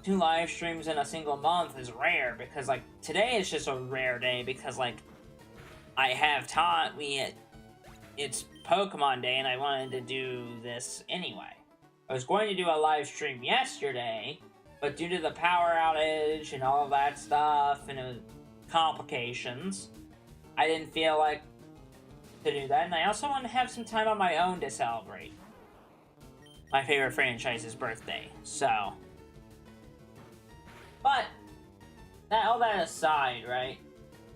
2 live streams in a single month is rare, because, like, today is just a rare day, because, like, I have taught it's Pokemon Day, and I wanted to do this anyway. I was going to do a live stream yesterday, but due to the power outage and all of that stuff, and it was complications, I didn't feel like to do that, and I also want to have some time on my own to celebrate my favorite franchise's birthday, so. But, all that aside, right?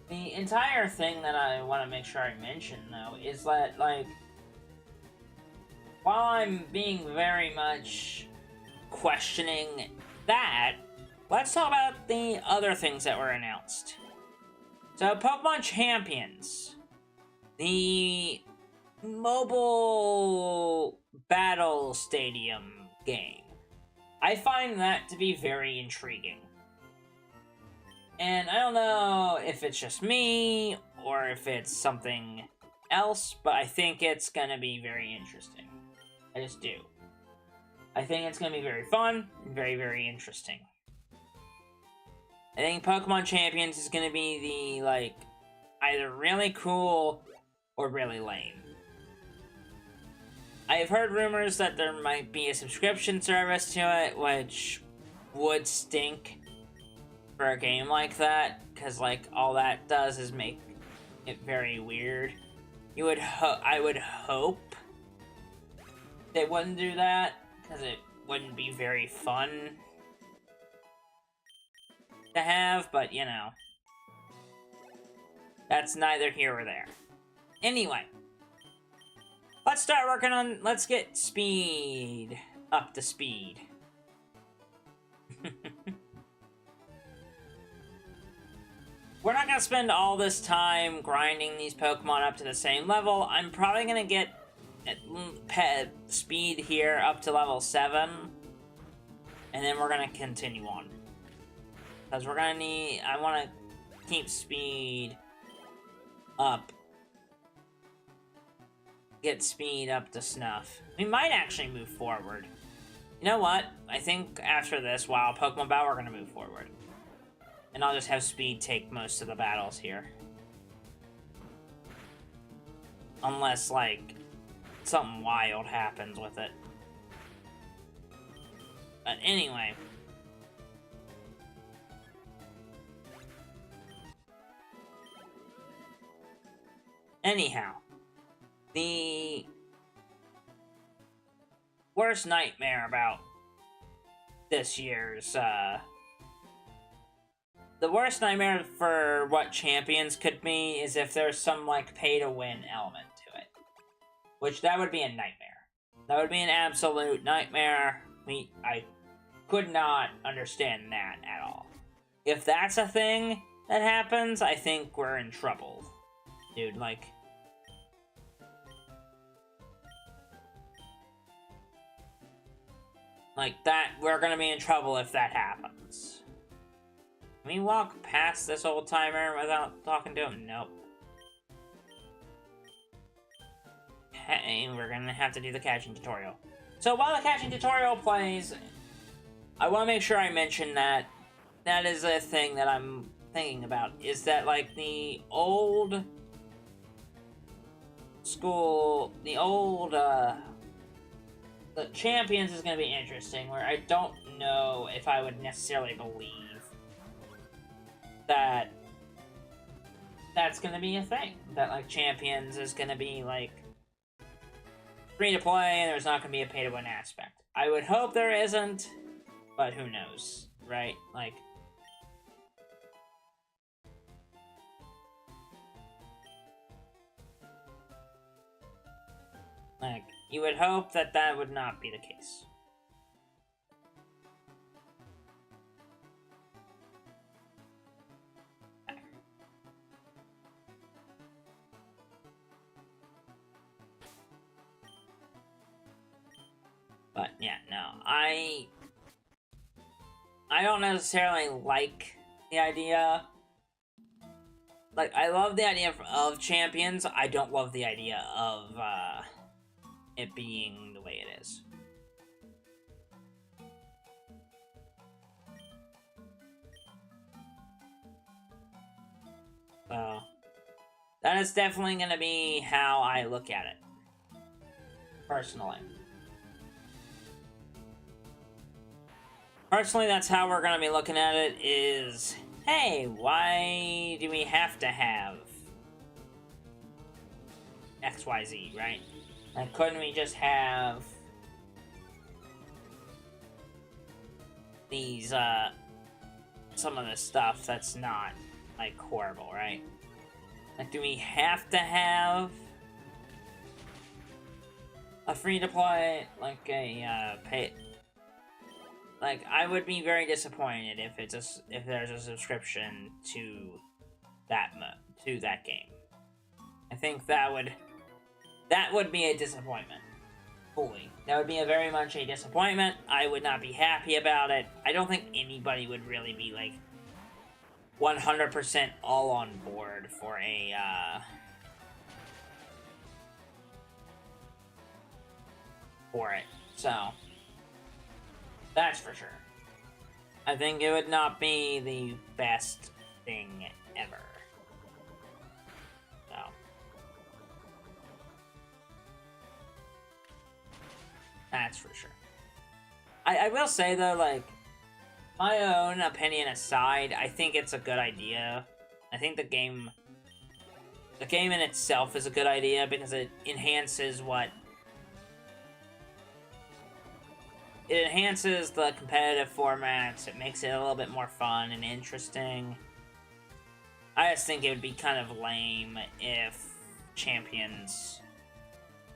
The entire thing that I want to make sure I mention, though, is that, like, while I'm being very much questioning that, let's talk about the other things that were announced. So, Pokemon Champions. The mobile battle stadium game. I find that to be very intriguing. And I don't know if it's just me, or if it's something else, but I think it's gonna be very interesting. I just do. I think it's gonna be very fun, and very, very interesting. I think Pokemon Champions is gonna be the, like, either really cool or really lame. I have heard rumors that there might be a subscription service to it, which would stink for a game like that, because, like, all that does is make it very weird. I would hope they wouldn't do that, because it wouldn't be very fun to have, but, you know, that's neither here or there. Anyway, let's start working on, let's get speed up to speed. We're not going to spend all this time grinding these Pokemon up to the same level. I'm probably going to get speed here up to level 7. And then we're going to continue on. Because we're going to need... I want to keep speed up. Get speed up to snuff. We might actually move forward. You know what? I think after this, while Pokemon Battle, we're going to move forward. And I'll just have speed take most of the battles here. Unless, like, something wild happens with it. But anyway. Anyhow. The worst nightmare about this year's, the worst nightmare for what Champions could be is if there's some, like, pay-to-win element to it. Which, that would be a nightmare. That would be an absolute nightmare. I could not understand that at all. If that's a thing that happens, I think we're in trouble. Dude, like... Like, that, we're gonna be in trouble if that happens. Can we walk past this old timer without talking to him? Nope. Hey, we're gonna have to do the catching tutorial. So while the catching tutorial plays, I want to make sure I mention that that is a thing that I'm thinking about, is that, like, the old school, the Champions is going to be interesting, where I don't know if I would necessarily believe that that's going to be a thing. That, like, Champions is going to be, like, free to play and there's not going to be a pay-to-win aspect. I would hope there isn't, but who knows, right? Like, you would hope that that would not be the case. But yeah, no, I don't necessarily like the idea. Like, I love the idea of Champions. I don't love the idea of it being the way it is. So that is definitely going to be how I look at it, personally. Personally, that's how we're going to be looking at it, is, hey, why do we have to have XYZ, right? Like, couldn't we just have these, some of the stuff that's not, like, horrible, right? Like, do we have to have a free-to-play, like, a, pay... Like, I would be very disappointed if if there's a subscription to that game. I think that would be a disappointment. Fully. That would be very much a disappointment. I would not be happy about it. I don't think anybody would really be, like, 100% all on board for a, for it. So, that's for sure. I think it would not be the best thing ever. So. That's for sure. I will say, though, like, my own opinion aside, I think it's a good idea. I think the game in itself is a good idea because it enhances It enhances the competitive formats, it makes it a little bit more fun and interesting. I just think it would be kind of lame if Champions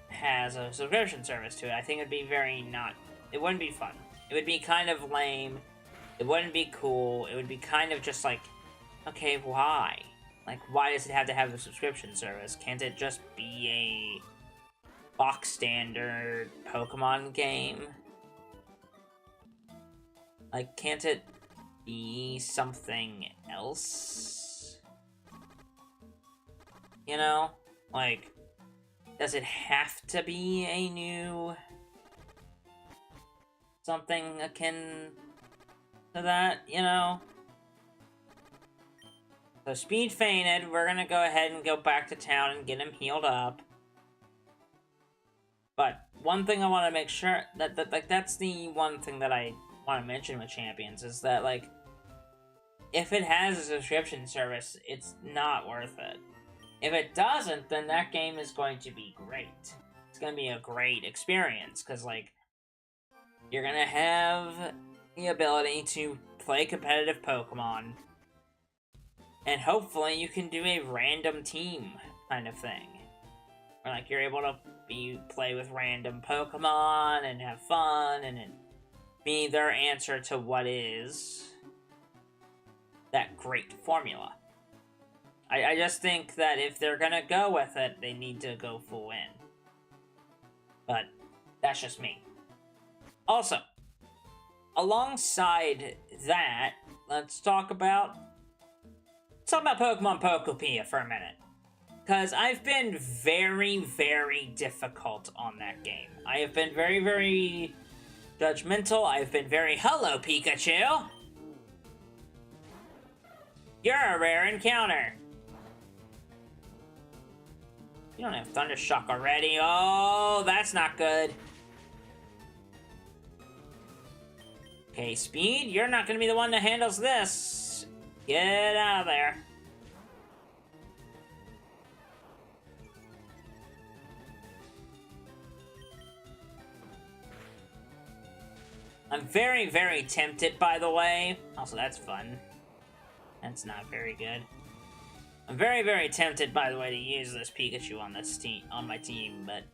has a subscription service to it. I think it would be it wouldn't be fun. It would be kind of lame, it wouldn't be cool, it would be kind of just like, okay, why? Like, why does it have to have a subscription service? Can't it just be a box standard Pokemon game? Like, can't it be something else? You know? Like, does it have to be a new something akin to that, you know? So Speed fainted. We're gonna go ahead and go back to town and get him healed up. But one thing I want to make sure that's the one thing that I want to mention with Champions is that, like, if it has a subscription service, it's not worth it. If it doesn't, then that game is going to be great. It's going to be a great experience, because, like, you're going to have the ability to play competitive Pokemon, and hopefully you can do a random team kind of thing. Where, like, you're able to play with random Pokemon and have fun, and be their answer to what is that great formula. I just think that if they're gonna go with it, they need to go full in. But that's just me. Also, alongside that, let's talk about Pokemon Pokopia for a minute. Because I've been very, very difficult on that game. I have been very, very judgmental. I've been very, hello, Pikachu! You're a rare encounter. You don't have Thunder Shock already. Oh, that's not good. Okay, Speed, you're not going to be the one that handles this. Get out of there. I'm very, very tempted, by the way. Also, that's fun. That's not very good. I'm very, very tempted, by the way, to use this Pikachu on this team, on my team, but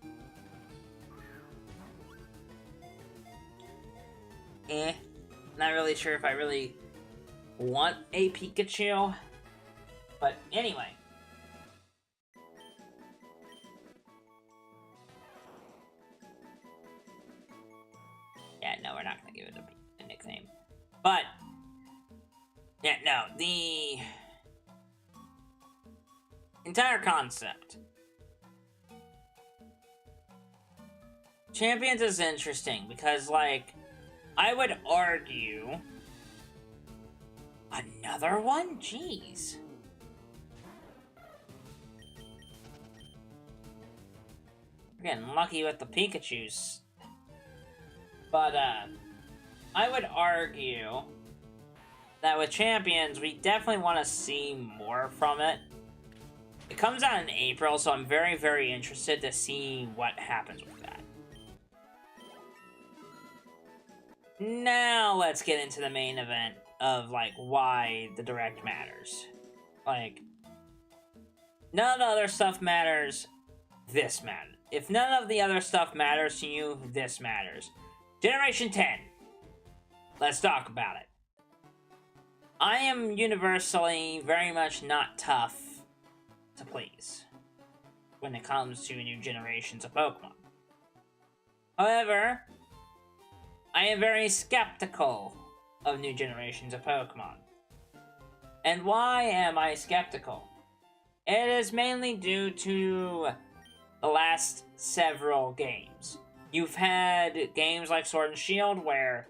not really sure if I really want a Pikachu. But anyway. Yeah, no, we're not gonna give it a nickname. But yeah, no, the entire concept. Champions is interesting because, like, I would argue another one? Jeez. We're getting lucky with the Pikachus. But, I would argue that with Champions, we definitely want to see more from it. It comes out in April, so I'm very, very interested to see what happens with that. Now, let's get into the main event of, like, why the Direct matters. Like, none of the other stuff matters, this matters. If none of the other stuff matters to you, this matters. Generation 10. Let's talk about it. I am universally very much not tough to please when it comes to new generations of Pokemon. However, I am very skeptical of new generations of Pokemon. And why am I skeptical? It is mainly due to the last several games. You've had games like Sword and Shield where,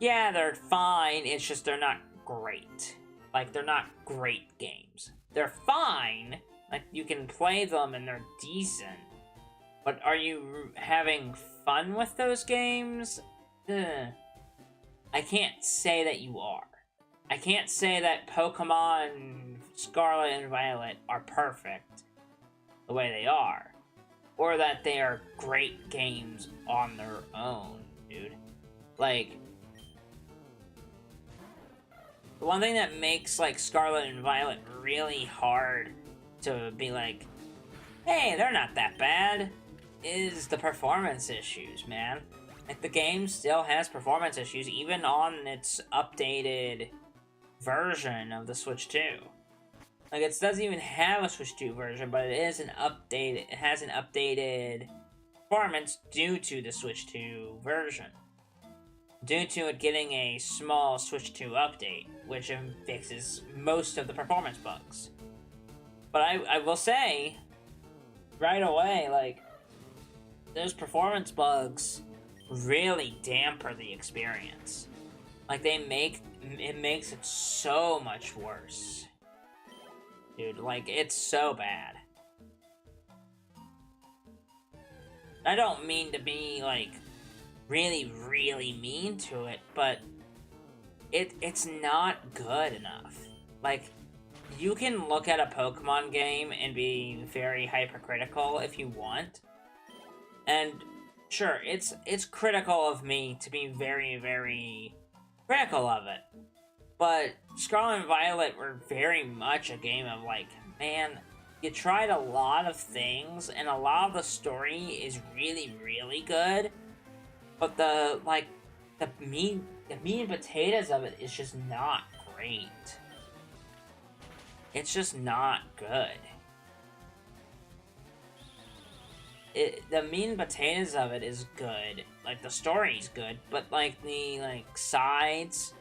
yeah, they're fine, it's just they're not great. Like, they're not great games. They're fine, like, you can play them and they're decent. But are you having fun with those games? I can't say that you are. I can't say that Pokemon Scarlet and Violet are perfect the way they are. Or that they are great games on their own, dude. Like, the one thing that makes, like, Scarlet and Violet really hard to be like, hey, they're not that bad, is the performance issues, man. Like, the game still has performance issues, even on its updated version of the Switch 2. Like, it doesn't even have a Switch 2 version, but it is an update. It has an updated performance due to the Switch 2 version. Due to it getting a small Switch 2 update, which fixes most of the performance bugs. But I will say, right away, like, those performance bugs really damper the experience. Like, it makes it so much worse. Dude, like, it's so bad. I don't mean to be, like, really, really mean to it, but it's not good enough. Like, you can look at a Pokemon game and be very hypercritical if you want. And, sure, it's critical of me to be very, very critical of it. But Scarlet and Violet were very much a game of, like, man, you tried a lot of things, and a lot of the story is really, really good, but the meat and potatoes of it is just not great. It's just not good. the meat and potatoes of it is good. Like, the story's good, but, like, the, like, sides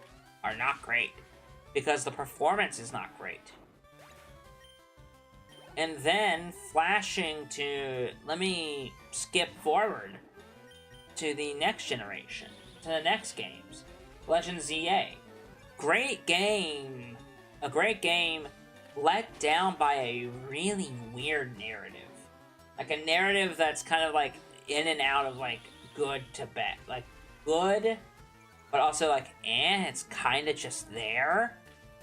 are not great. Because the performance is not great. And then, flashing to... Let me skip forward to the next generation. To the next games. Legend ZA. Great game. A great game let down by a really weird narrative. Like, a narrative that's kind of, like, in and out of, like, good to bad. Like, good, but also, like, it's kind of just there.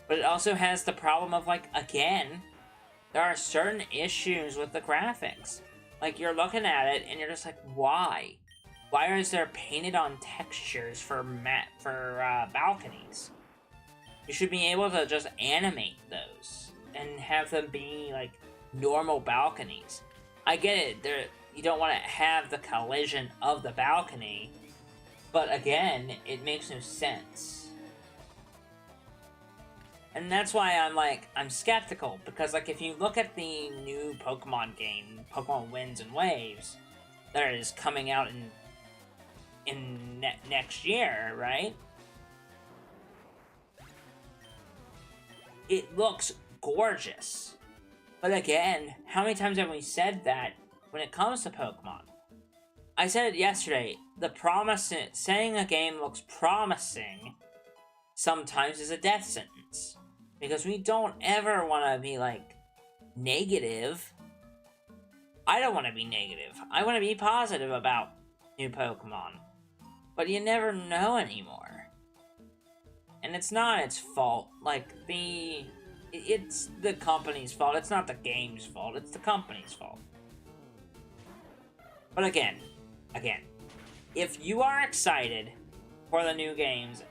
But it also has the problem of, like, again, there are certain issues with the graphics. Like, you're looking at it, and you're just like, why? Why is there painted-on textures for balconies? You should be able to just animate those and have them be, like, normal balconies. I get it, you don't want to have the collision of the balcony, but again, it makes no sense. And that's why I'm skeptical, because, like, if you look at the new Pokemon game, Pokemon Winds and Waves, that is coming out next year, right? It looks gorgeous. But again, how many times have we said that when it comes to Pokemon? I said it yesterday, saying a game looks promising sometimes is a death sentence. Because we don't ever want to be, like, negative. I don't want to be negative. I want to be positive about new Pokemon. But you never know anymore. And it's not its fault. Like, it's the company's fault. It's not the game's fault. It's the company's fault. But again, if you are excited for the new games,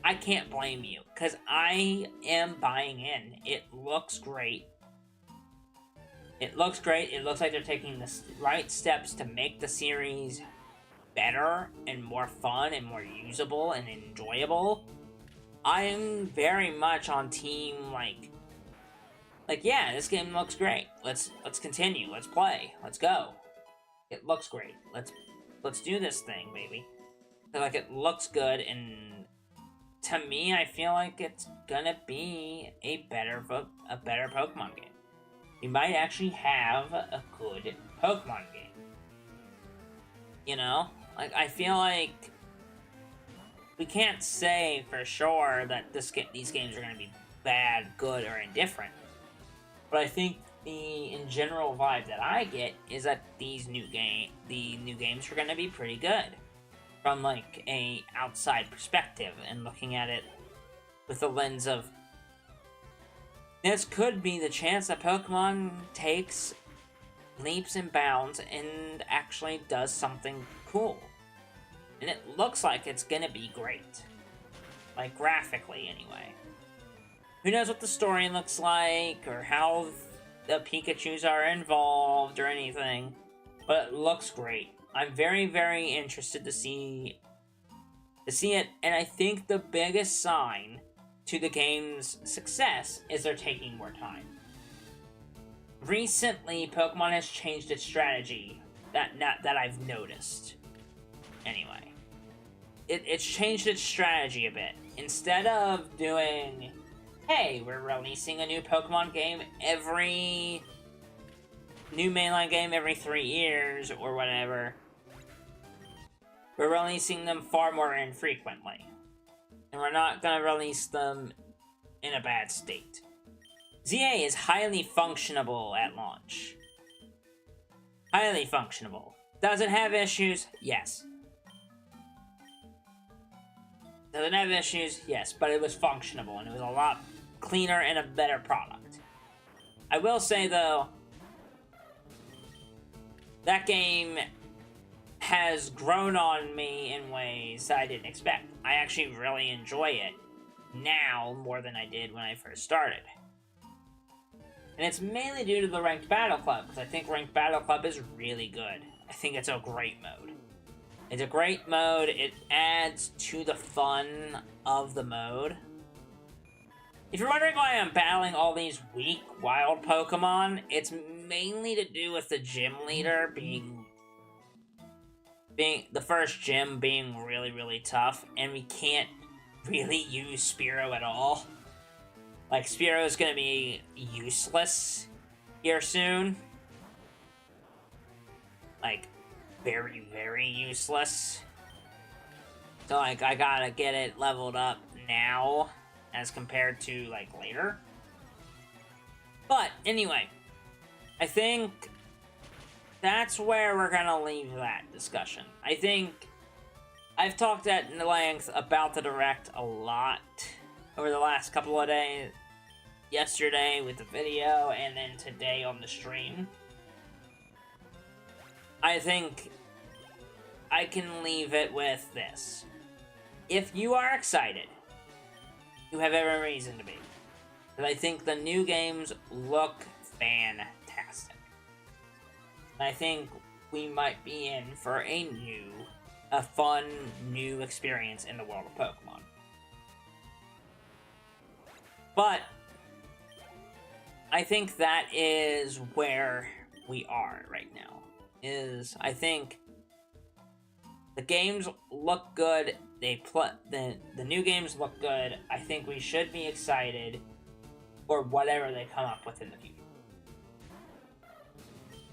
I can't blame you, because I am buying in. It looks great. It looks great. It looks like they're taking the right steps to make the series better and more fun and more usable and enjoyable. I'm very much on team, like, yeah, this game looks great. Let's continue. Let's play. Let's go. It looks great. Let's do this thing, baby. So, like, it looks good, and to me, I feel like it's gonna be a better Pokemon game. You might actually have a good Pokemon game. You know? Like, I feel like we can't say for sure that these games are gonna be bad, good, or indifferent. But I think in general vibe that I get is that the new games are gonna be pretty good. From, like, a outside perspective and looking at it with the lens of this could be the chance that Pokemon takes leaps and bounds and actually does something cool. And it looks like it's gonna be great. Like, graphically, anyway. Who knows what the story looks like, or how the Pikachus are involved, or anything. But it looks great. I'm very, very interested to see it, and I think the biggest sign to the game's success is they're taking more time. Recently, Pokemon has changed its strategy that I've noticed. Anyway, it's changed its strategy a bit. Instead of doing, hey, we're releasing a new Pokemon game new mainline game every 3 years, or whatever, we're releasing them far more infrequently. And we're not gonna release them in a bad state. ZA is highly functionable at launch. Highly functionable. Does it have issues? Yes. Does it have issues? Yes, but it was functionable, and it was a lot cleaner and a better product. I will say, though, that game has grown on me in ways that I didn't expect. I actually really enjoy it now more than I did when I first started. And it's mainly due to the Ranked Battle Club, because I think Ranked Battle Club is really good. I think it's a great mode. It's a great mode. It adds to the fun of the mode. If you're wondering why I'm battling all these weak, wild Pokemon, it's mainly to do with the gym leader being the first gym being really, really tough, and we can't really use Spearow at all. Like, Spearow is gonna be useless here soon. Like, very, very useless. So, like, I gotta get it leveled up now as compared to, like, later. But, anyway, I think that's where we're gonna leave that discussion. I think I've talked at length about the Direct a lot over the last couple of days. Yesterday with the video, and then today on the stream. I think I can leave it with this. If you are excited, you have every reason to be. Because I think the new games look fantastic. I think we might be in for a fun, new experience in the world of Pokemon. But I think that is where we are right now. I think the games look good. The new games look good. I think we should be excited for whatever they come up with in the future.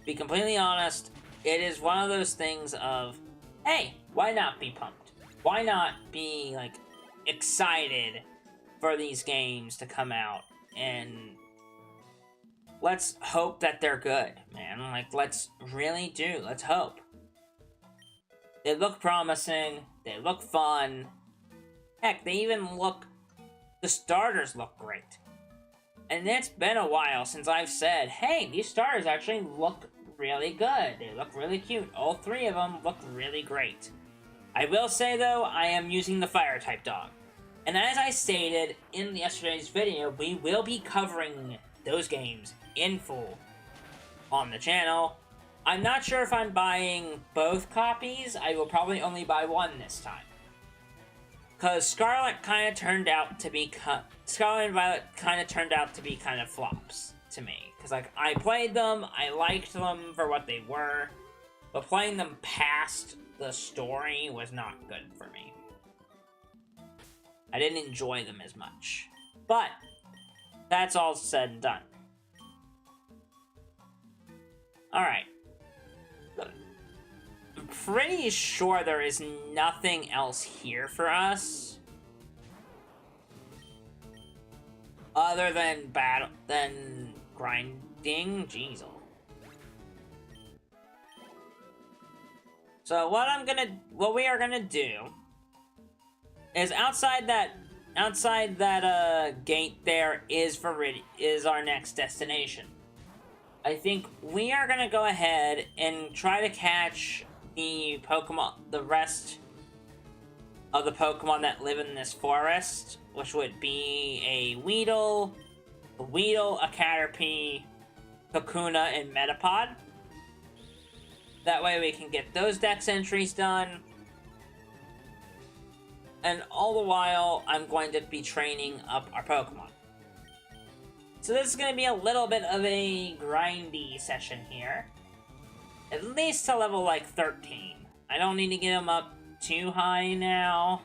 To be completely honest, it is one of those things of, hey, why not be pumped? Why not be, like, excited for these games to come out? And let's hope that they're good, man. Like, let's hope. They look promising. They look fun. Heck, the starters look great. And it's been a while since I've said, hey, these starters actually look really good. They look really cute. All three of them look really great. I will say, though, I am using the Fire-type dog. And as I stated in yesterday's video, we will be covering those games in full on the channel. I'm not sure if I'm buying both copies. I will probably only buy one this time. Because Scarlet kind of turned out to be... Scarlet and Violet kind of turned out to be kind of flops to me. Because, like, I played them, I liked them for what they were, but playing them past the story was not good for me. I didn't enjoy them as much. But, that's all said and done. Alright. I'm pretty sure there is nothing else here for us. Other than grinding. Jeez. So what we are gonna do is outside that gate there is our next destination. I think we are gonna go ahead and try to catch the rest of the Pokemon that live in this forest, which would be a Weedle, a Caterpie, Kakuna, and Metapod. That way we can get those dex entries done. And all the while, I'm going to be training up our Pokemon. So this is going to be a little bit of a grindy session here. At least to level, like, 13. I don't need to get him up too high now.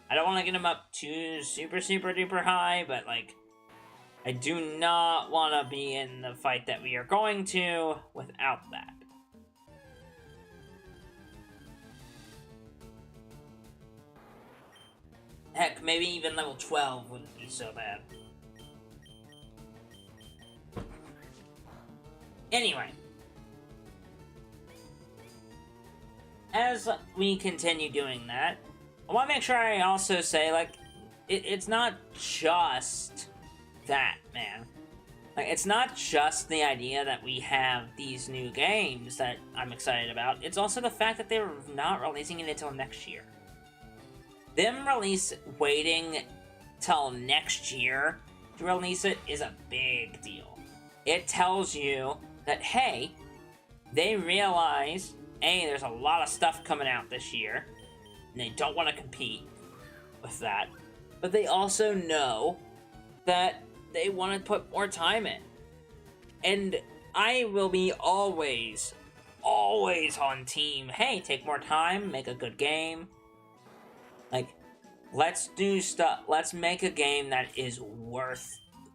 I don't want to get him up too super duper high, but, like, I do not want to be in the fight that we are going to without that. Heck, maybe even level 12 wouldn't be so bad. Anyway. As we continue doing that, I want to make sure I also say, like, it's not just that, man. Like, it's not just the idea that we have these new games that I'm excited about. It's also the fact that they're not releasing it until next year. Them waiting till next year to release it is a big deal. It tells you that, hey, they realize, A, there's a lot of stuff coming out this year, and they don't want to compete with that, but they also know that they want to put more time in. And I will be always on team. Hey, take more time, make a good game. Like, let's do stuff. Let's make a game that is worth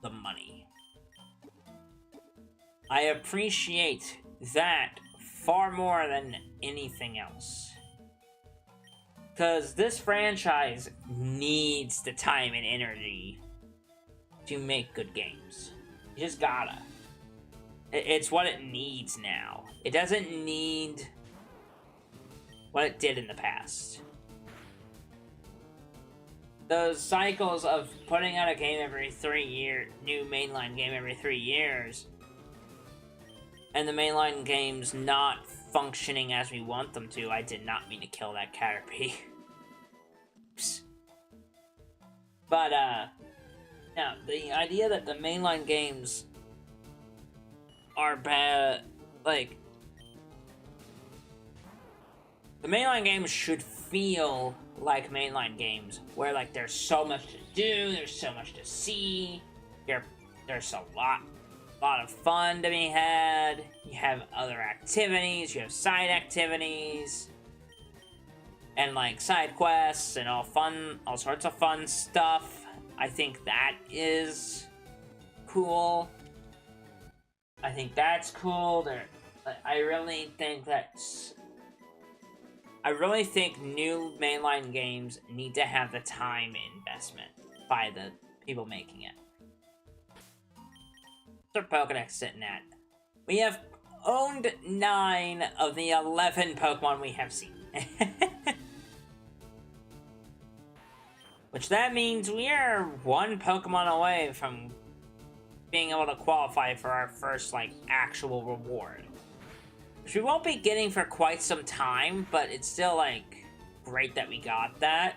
the money. I appreciate that far more than anything else. Because this franchise needs the time and energy to make good games. You just gotta. It's what it needs now. It doesn't need what it did in the past. Those cycles of putting out a game every 3 years, new mainline game every 3 years, and the mainline games not functioning as we want them to. I did not mean to kill that Caterpie. But, now, the idea that the mainline games are bad, like, the mainline games should feel like mainline games, where, like, there's so much to do, there's so much to see, there's a lot of fun to be had, you have other activities, you have side activities, and, like, side quests, and all sorts of fun stuff. I think that is cool. I think that's cool. I really think new mainline games need to have the time investment by the people making it. What's our Pokedex sitting at? We have owned 9 of the 11 Pokemon we have seen. Which that means we are 1 Pokemon away from being able to qualify for our first, like, actual reward. Which we won't be getting for quite some time, but it's still, like, great that we got that.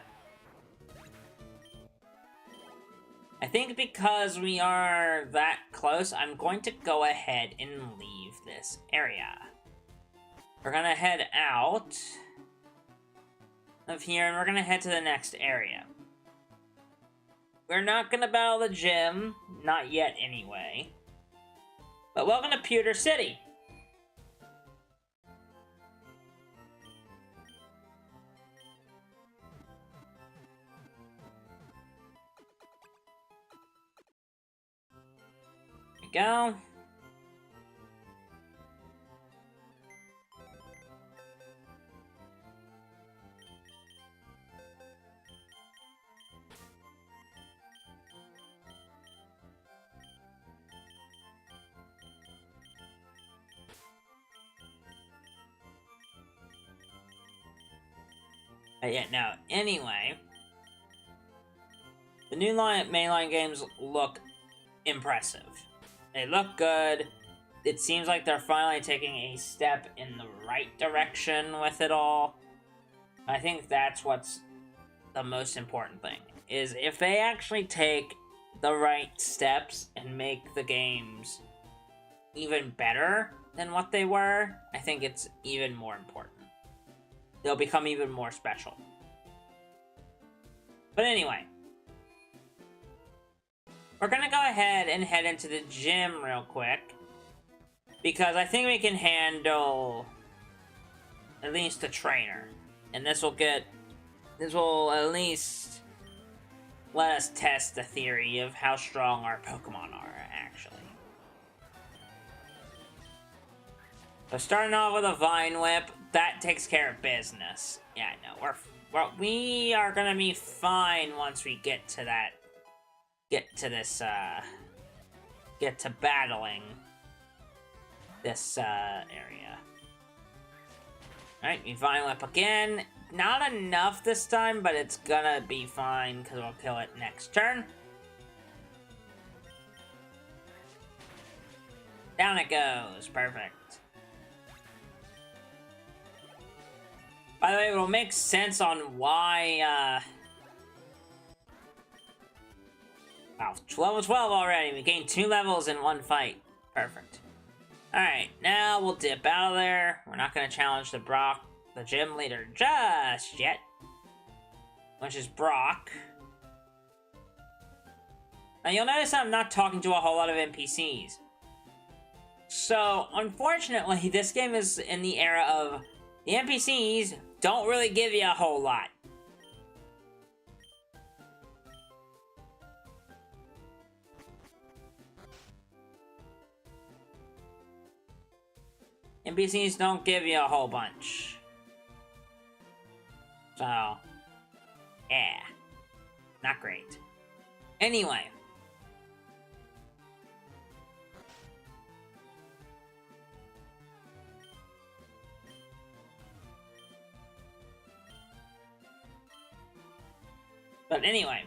I think because we are that close, I'm going to go ahead and leave this area. We're gonna head out of here, and we're gonna head to the next area. We're not gonna battle the gym, not yet anyway. But welcome to Pewter City. There we go. Yeah, no, anyway. The new mainline games look impressive. They look good. It seems like they're finally taking a step in the right direction with it all. I think that's what's the most important thing, is if they actually take the right steps and make the games even better than what they were, I think it's even more important. They'll become even more special. But anyway, we're gonna go ahead and head into the gym real quick, because I think we can handle at least a trainer. And this will at least let us test the theory of how strong our Pokemon are, actually. So starting off with a Vine Whip, that takes care of business. Yeah, no, we are gonna be fine once we get to battling this area. Alright, we Vine Whip again. Not enough this time, but it's gonna be fine because we'll kill it next turn. Down it goes. Perfect. By the way, it'll make sense on why, wow, level 12 already. We gained 2 levels in 1 fight. Perfect. Alright, now we'll dip out of there. We're not gonna challenge the gym leader just yet. Which is Brock. Now you'll notice I'm not talking to a whole lot of NPCs. So, unfortunately, this game is in the era of the NPCs don't really give you a whole lot. NPCs don't give you a whole bunch. So, yeah. Not great. Anyway. But anyway,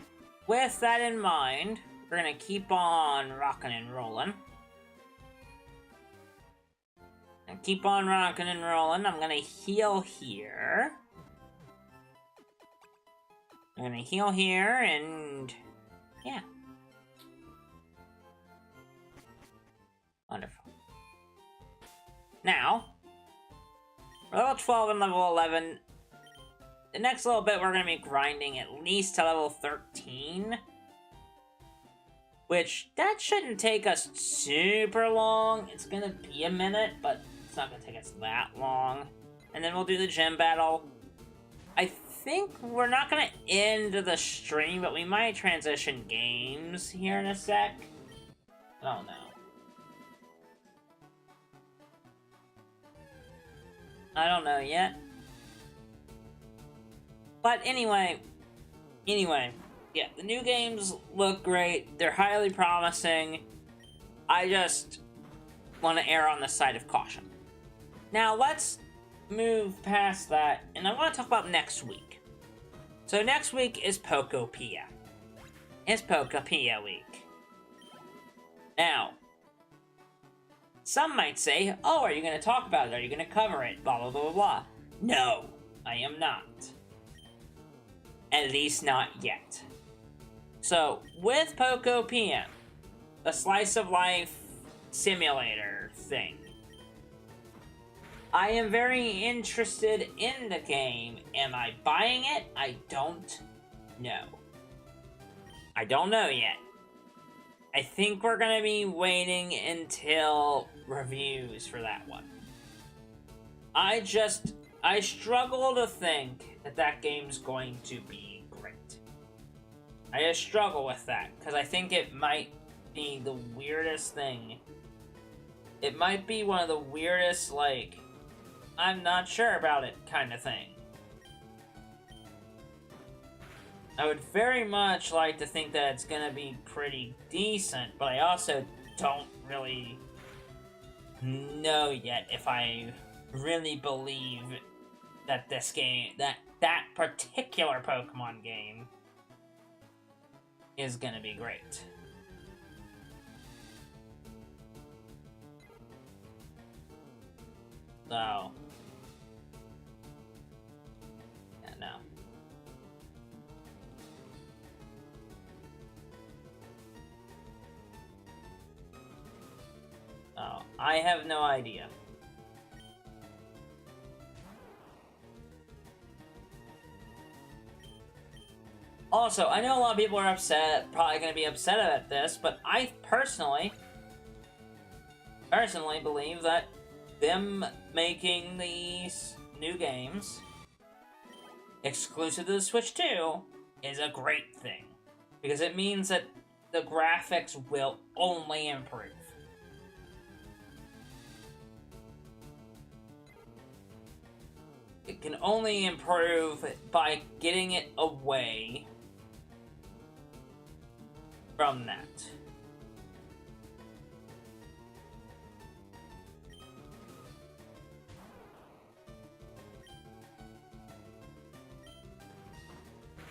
with that in mind, we're gonna keep on rocking and rolling. And keep on rocking and rolling. I'm gonna heal here. I'm gonna heal here, and yeah. Wonderful. Now, we're level 12 and level 11. The next little bit, we're going to be grinding at least to level 13. Which, that shouldn't take us super long. It's going to be a minute, but it's not going to take us that long. And then we'll do the gym battle. I think we're not going to end the stream, but we might transition games here in a sec. I don't know. I don't know yet. But anyway, yeah, the new games look great. They're highly promising. I just want to err on the side of caution. Now, let's move past that, and I want to talk about next week. So next week is Pokopia. It's Pokopia week. Now, some might say, oh, are you going to talk about it? Are you going to cover it? Blah, blah, blah, blah, blah. No, I am not. At least not yet. So, with Pokopia, the slice of life simulator thing, I am very interested in the game. Am I buying it? I don't know. I don't know yet. I think we're gonna be waiting until reviews for that one. I struggle to think that game's going to be great. I just struggle with that, because I think it might be the weirdest thing. It might be one of the weirdest, like, I'm not sure about it kind of thing. I would very much like to think that it's gonna be pretty decent, but I also don't really know yet if I really believe that this game, that particular Pokemon game is gonna be great. So, yeah, no. Oh, I have no idea. Also, I know a lot of people are upset, probably going to be upset at this, but I personally believe that them making these new games exclusive to the Switch 2 is a great thing. Because it means that the graphics will only improve. It can only improve by getting it away from that.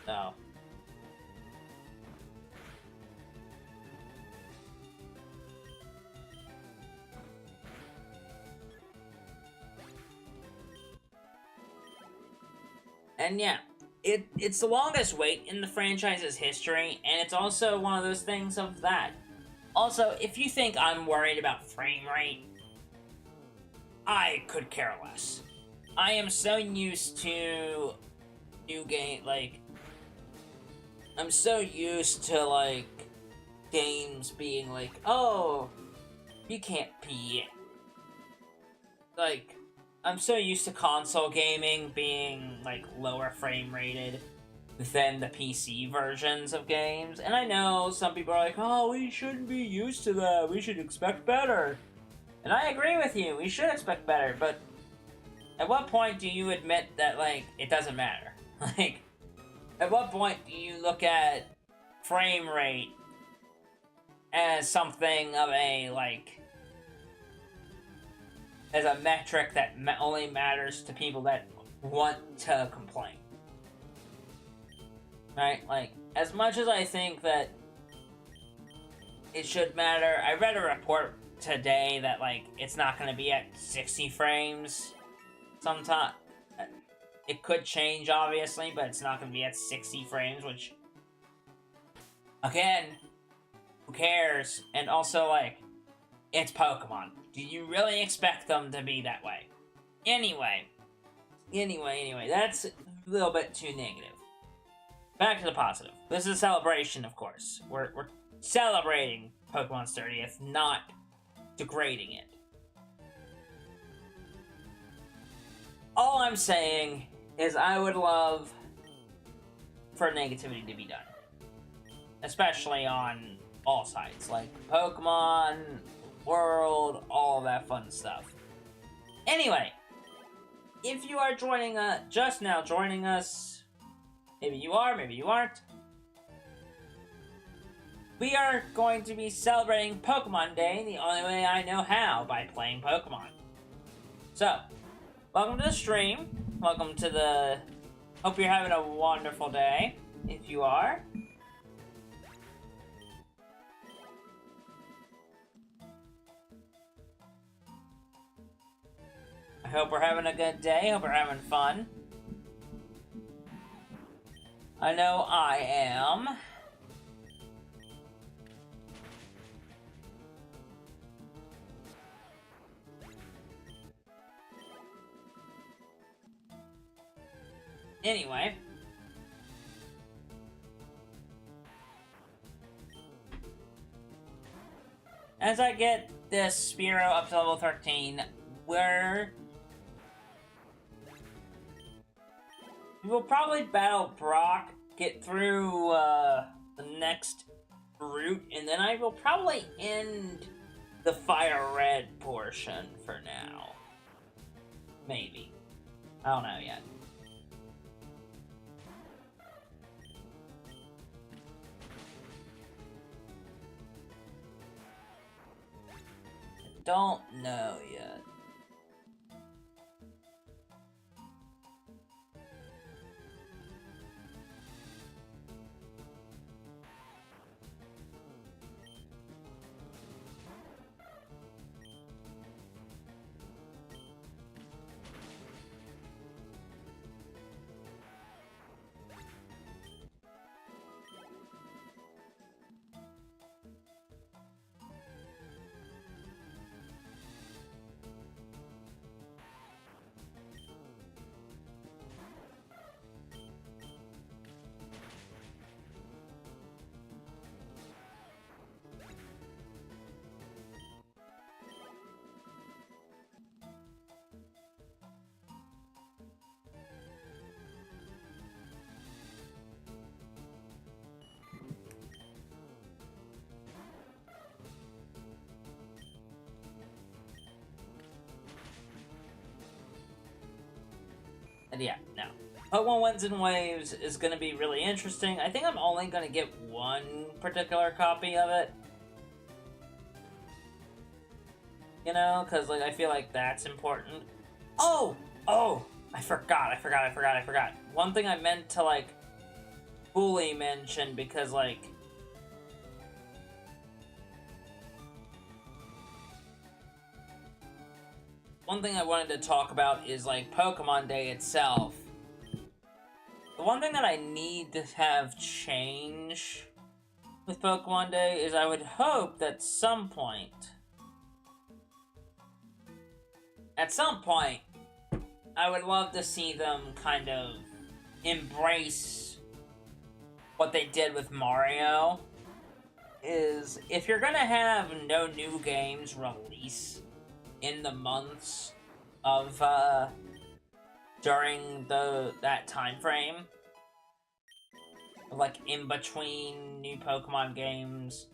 So. And yeah, it's the longest wait in the franchise's history, and it's also one of those things of that. Also, if you think I'm worried about frame rate, I could care less. I am so used to new game, like, I'm so used to, like, games being like, oh, you can't be like, I'm so used to console gaming being, like, lower frame rated than the PC versions of games. And I know some people are like, oh, we shouldn't be used to that. We should expect better. And I agree with you. We should expect better. But at what point do you admit that, like, it doesn't matter? Like, at what point do you look at frame rate as something of a, like, as a metric that only matters to people that want to complain? Right? Like, as much as I think that it should matter, I read a report today that, like, it's not going to be at 60 frames sometime. It could change, obviously, but it's not going to be at 60 frames, which, again, who cares? And also, like, it's Pokemon. Do you really expect them to be that way? Anyway, that's a little bit too negative. Back to the positive. This is a celebration, of course. We're celebrating Pokemon's 30th, not degrading it. All I'm saying is I would love for negativity to be done. Especially on all sides, like Pokemon, World, all of that fun stuff. Anyway, if you are just now joining us, maybe you are, maybe you aren't, we are going to be celebrating Pokemon Day the only way I know how, by playing Pokemon. So, welcome to the stream. Welcome to the... Hope you're having a wonderful day, if you are. I hope we're having a good day. Hope we're having fun. I know I am. Anyway. As I get this Spearow up to level 13, we will probably battle Brock, get through the next route, and then I will probably end the FireRed portion for now. Maybe. I don't know yet. Don't know yet. And yeah, no. Pokemon Winds and Waves is going to be really interesting. I think I'm only going to get one particular copy of it. You know, because, like, I feel like that's important. Oh! I forgot. One thing I meant to, like, fully mention, because, like, one thing I wanted to talk about is, like, Pokemon Day itself. The one thing that I need to have change with Pokemon Day is I would hope that at some point, I would love to see them kind of embrace what they did with Mario. Is if you're gonna have no new games release in the months of during that time frame, like in between new Pokemon games,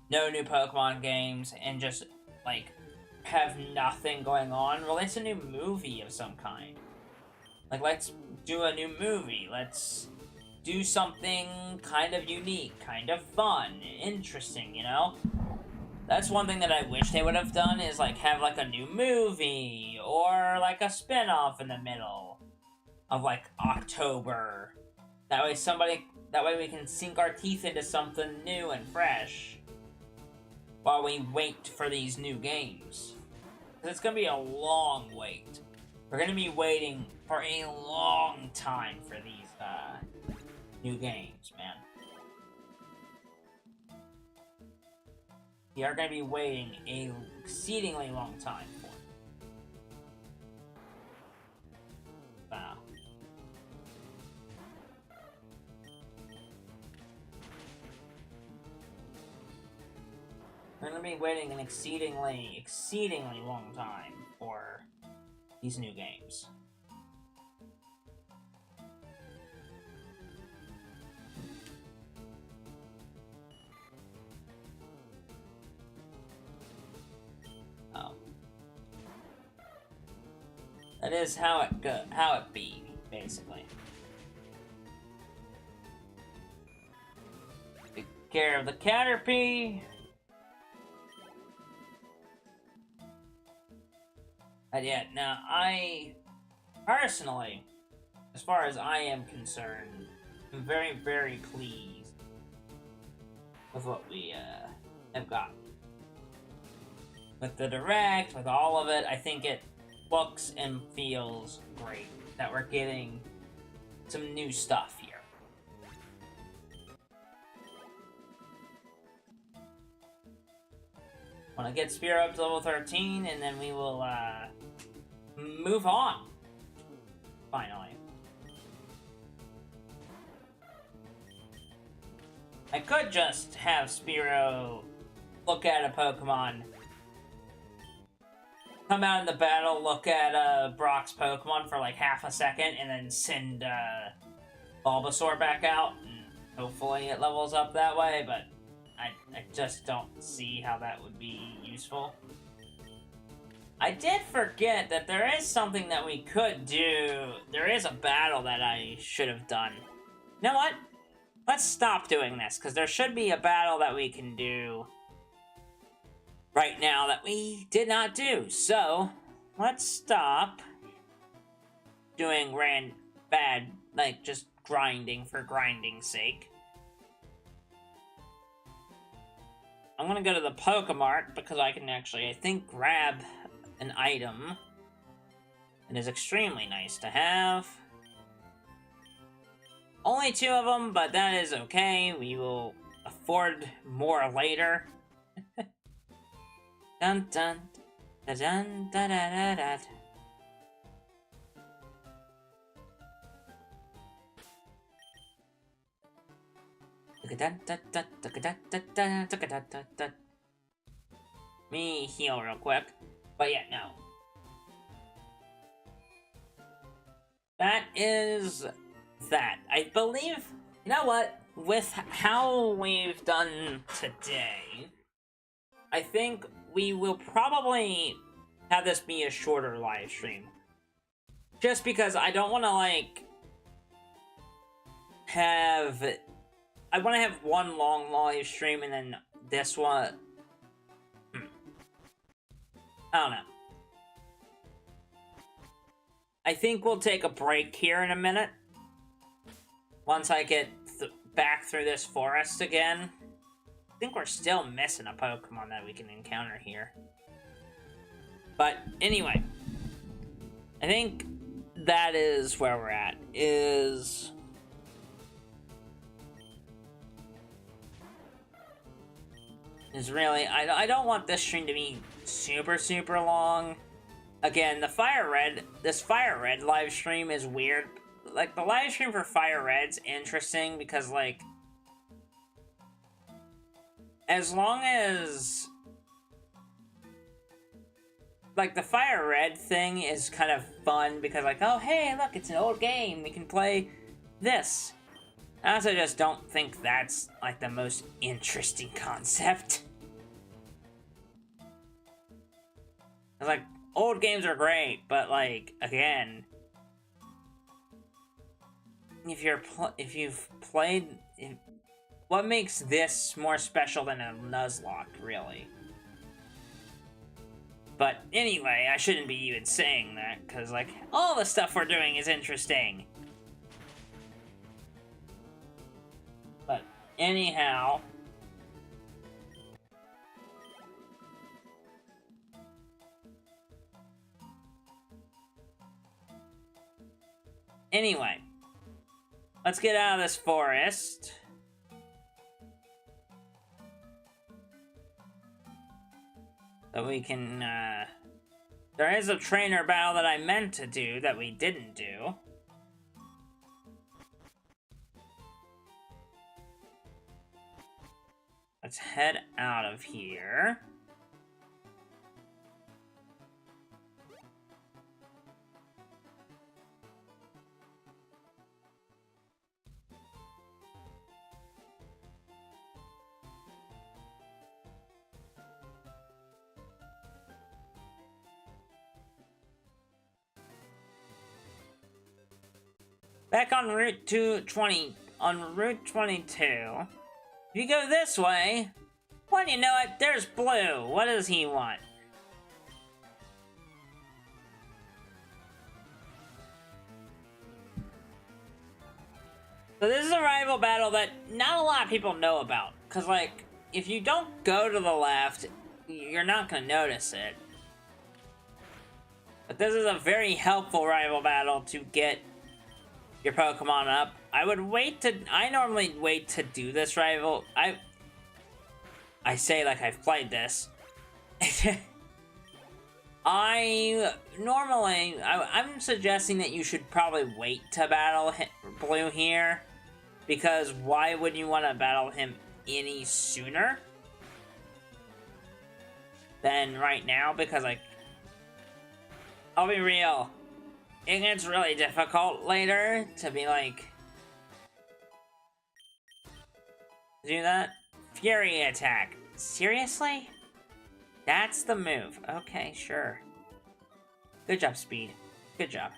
no new Pokemon games, and just like have nothing going on. Release a new movie of some kind. Like, let's do a new movie. Let's do something kind of unique, kind of fun, interesting, you know? That's one thing that I wish they would have done, is like have like a new movie or like a spin-off in the middle of like October. That way we can sink our teeth into something new and fresh while we wait for these new games. Because it's gonna be a long wait. We're gonna be waiting for a long time for these new games, man. We are gonna be waiting a exceedingly long time for it. Wow. We're gonna be waiting an exceedingly long time for these new games. Oh. That is how it be, basically. Take care of the Caterpie. And yet, now, I, personally, as far as I am concerned, am very, very pleased with what we, have got. With the Direct, with all of it, I think it looks and feels great that we're getting some new stuff here. Want to get Spear up to level 13, and then we will, move on. Finally. I could just have Spearow look at a Pokemon, come out in the battle, look at Brock's Pokemon for like half a second, and then send Bulbasaur back out, and hopefully it levels up that way, but I just don't see how that would be useful. I did forget that there is something that we could do. There is a battle that I should have done. You know what? Let's stop doing this, because there should be a battle that we can do right now that we did not do. So, let's stop doing like, just grinding for grinding's sake. I'm gonna go to the Pokemart, because I can actually, I think, grab an item. It is extremely nice to have. Only 2 of them, but that is okay. We will afford more later. Dun dun da dun da da da da. Me heal real quick. But yeah, no. That is that. I believe, you know what? With how we've done today, I think we will probably have this be a shorter live stream. Just because I don't want to, like, I want to have one long live stream and then this one. I don't know. I think we'll take a break here in a minute. Once I get back through this forest again. I think we're still missing a Pokemon that we can encounter here. But anyway, I think that is where we're at. Is really, I don't want this stream to be super long. Again, this FireRed live stream is weird. Like, the live stream for FireRed's interesting because, like, as long as like, the FireRed thing is kind of fun because, like, oh, hey, look, it's an old game. We can play this. I also just don't think that's, like, the most interesting concept. Like, old games are great, but, like, again, if you've played... what makes this more special than a Nuzlocke, really? But anyway, I shouldn't be even saying that, because, like, all the stuff we're doing is interesting. But anyhow... Anyway, let's get out of this forest. So we can, there is a trainer battle that I meant to do that we didn't do. Let's head out of here. Back on Route 220, on Route 22. If you go this way, well, you know what? There's Blue. What does he want? So this is a rival battle that not a lot of people know about. Because, like, if you don't go to the left, you're not going to notice it. But this is a very helpful rival battle to get your Pokemon up. I normally wait to do this rival. I say like I've played this. I'm suggesting that you should probably wait to battle Blue here. Because why would you want to battle him any sooner than right now? Because, like, I'll be real. It gets really difficult later to be like... do that? Fury attack. Seriously? That's the move. Okay, sure. Good job, Speed. Good job.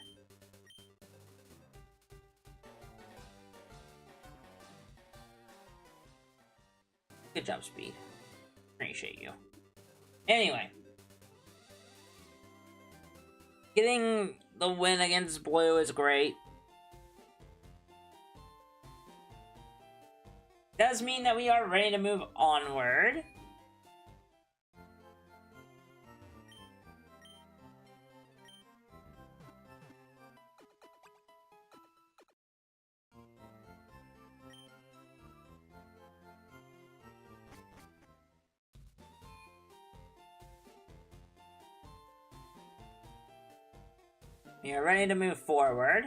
Good job, Speed. Appreciate you. Anyway. Getting the win against Blue is great. Does mean that we are ready to move onward. We are ready to move forward.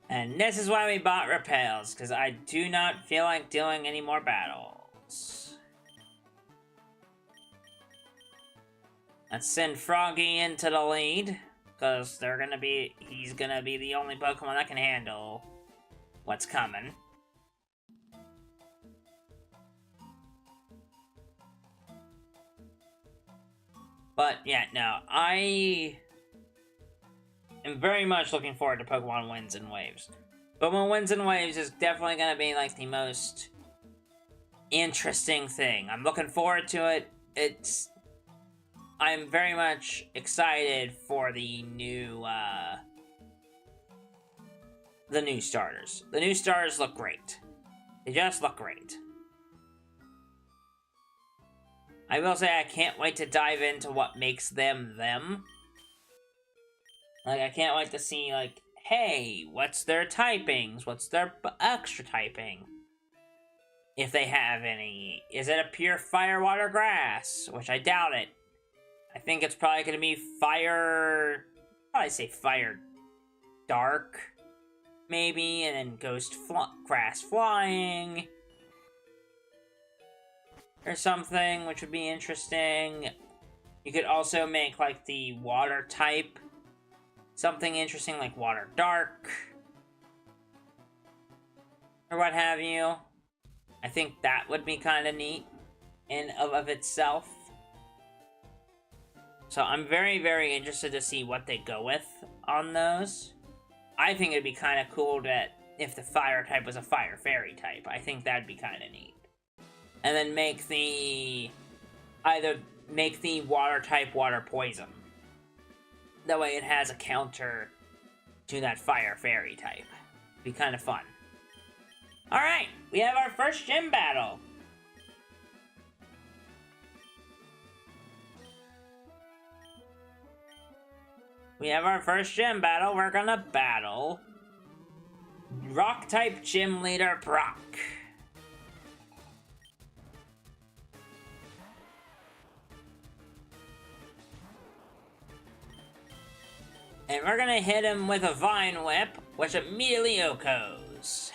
And this is why we bought Repels, because I do not feel like doing any more battles. Let's send Froggy into the lead. Because he's gonna be the only Pokemon that can handle what's coming. But, yeah, no, I am very much looking forward to Pokemon Winds and Waves. Pokemon Winds and Waves is definitely gonna be, like, the most interesting thing. I'm looking forward to it. I'm very much excited for the new starters. The new starters look great. They just look great. I will say I can't wait to dive into what makes them them. Like, I can't wait to see, like, hey, what's their typings? What's their extra typing? If they have any. Is it a pure fire, water, grass? Which I doubt it. I think it's probably going to be fire... Probably say fire dark, maybe, and then ghost grass flying. Or something, which would be interesting. You could also make, like, the water type something interesting, like water dark. Or what have you. I think that would be kind of neat in of itself. So I'm very, very interested to see what they go with on those. I think it'd be kind of cool that if the fire type was a fire fairy type. I think that'd be kind of neat. And then make the... Either make the water type water poison. That way it has a counter to that fire fairy type. Be kind of fun. Alright, we have our first gym battle. We have our first gym battle. We're gonna battle Rock-type Gym Leader Brock. And we're gonna hit him with a Vine Whip, which immediately OHKOs.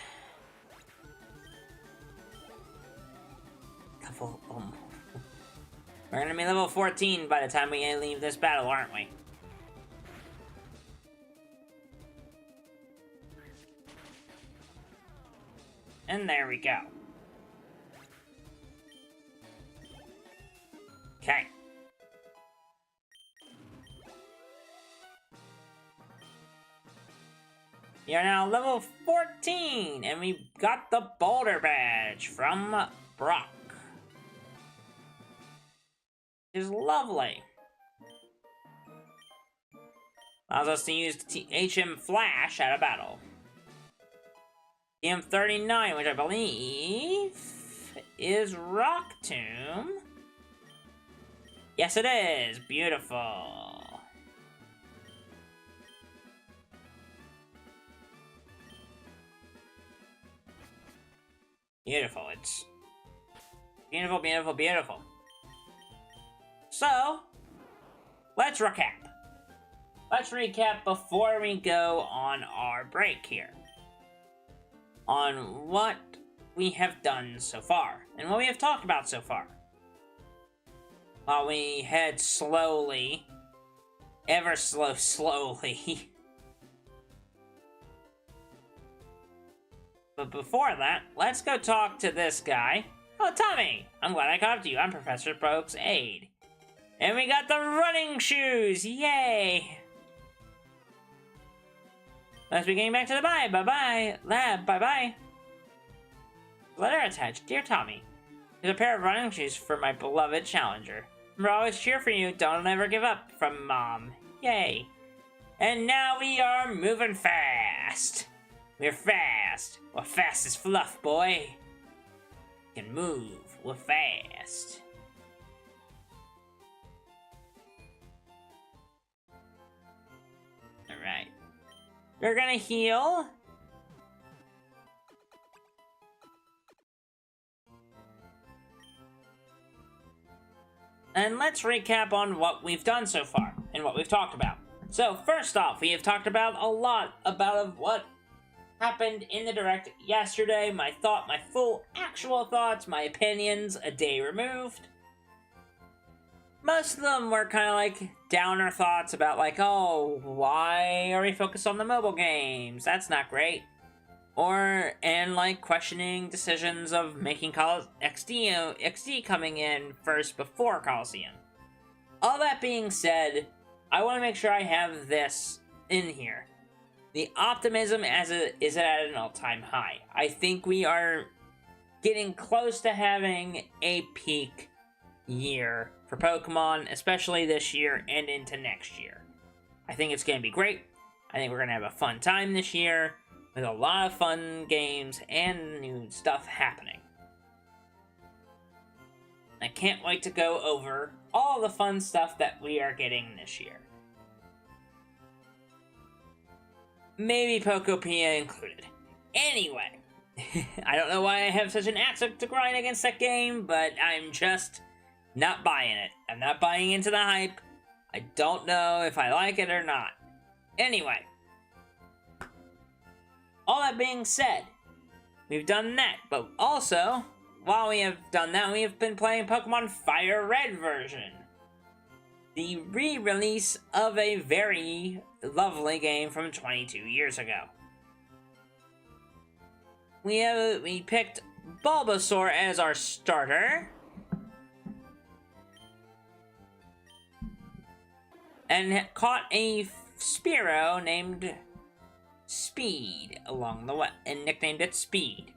We're gonna be level 14 by the time we leave this battle, aren't we? And there we go. Okay. We are now level 14, and we got the Boulder Badge from Brock. Which is lovely. Allows us to use HM Flash at a battle. TM39, which I believe is Rock Tomb. Yes, it is. Beautiful. Beautiful. It's beautiful, beautiful, beautiful. So, let's recap. Let's recap before we go on our break here. On what we have done so far, and what we have talked about so far. While we head slowly, ever slowly. But before that, let's go talk to this guy. Oh, Tommy! I'm glad I caught up to you. I'm Professor Broke's aide. And we got the running shoes! Yay! Let's be getting back to the bye-bye lab. Bye-bye. Letter attached. Dear Tommy, here's a pair of running shoes for my beloved challenger. Remember, always cheer for you. Don't ever give up. From Mom. Yay. And now we are moving fast. We're fast. We're fast as fluff, boy. Can move. We're fast. Alright. We're gonna heal. And let's recap on what we've done so far and what we've talked about. So, first off, we have talked about a lot about what happened in the Direct yesterday, my full actual thoughts, my opinions, a day removed. Most of them were kind of like downer thoughts about like, oh, why are we focused on the mobile games? That's not great. And like questioning decisions of making XD coming in first before Coliseum. All that being said, I want to make sure I have this in here. The optimism is at an all-time high. I think we are getting close to having a peak year for Pokemon, especially this year and into next year. I think it's going to be great. I think we're going to have a fun time this year with a lot of fun games and new stuff happening. I can't wait to go over all the fun stuff that we are getting this year. Maybe Pokopia included. Anyway, I don't know why I have such an axe to grind against that game, but I'm just not buying it. I'm not buying into the hype. I don't know if I like it or not. Anyway, all that being said, we've done that, but also, while we have done that, we have been playing Pokemon FireRed version. The re-release of a very lovely game from 22 years ago. We picked Bulbasaur as our starter. And caught a Spearow named Speed along the way, and nicknamed it Speed.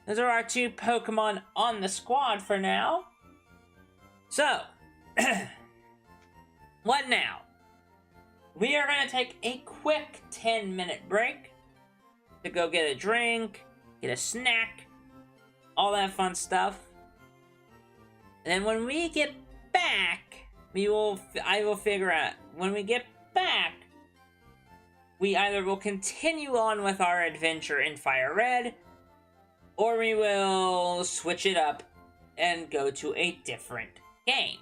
Those are our two Pokemon on the squad for now. So, what now? We are going to take a quick 10-minute break to go get a drink, get a snack, all that fun stuff. And then when we get back, I will figure out, when we get back, we either will continue on with our adventure in FireRed, or we will switch it up and go to a different game.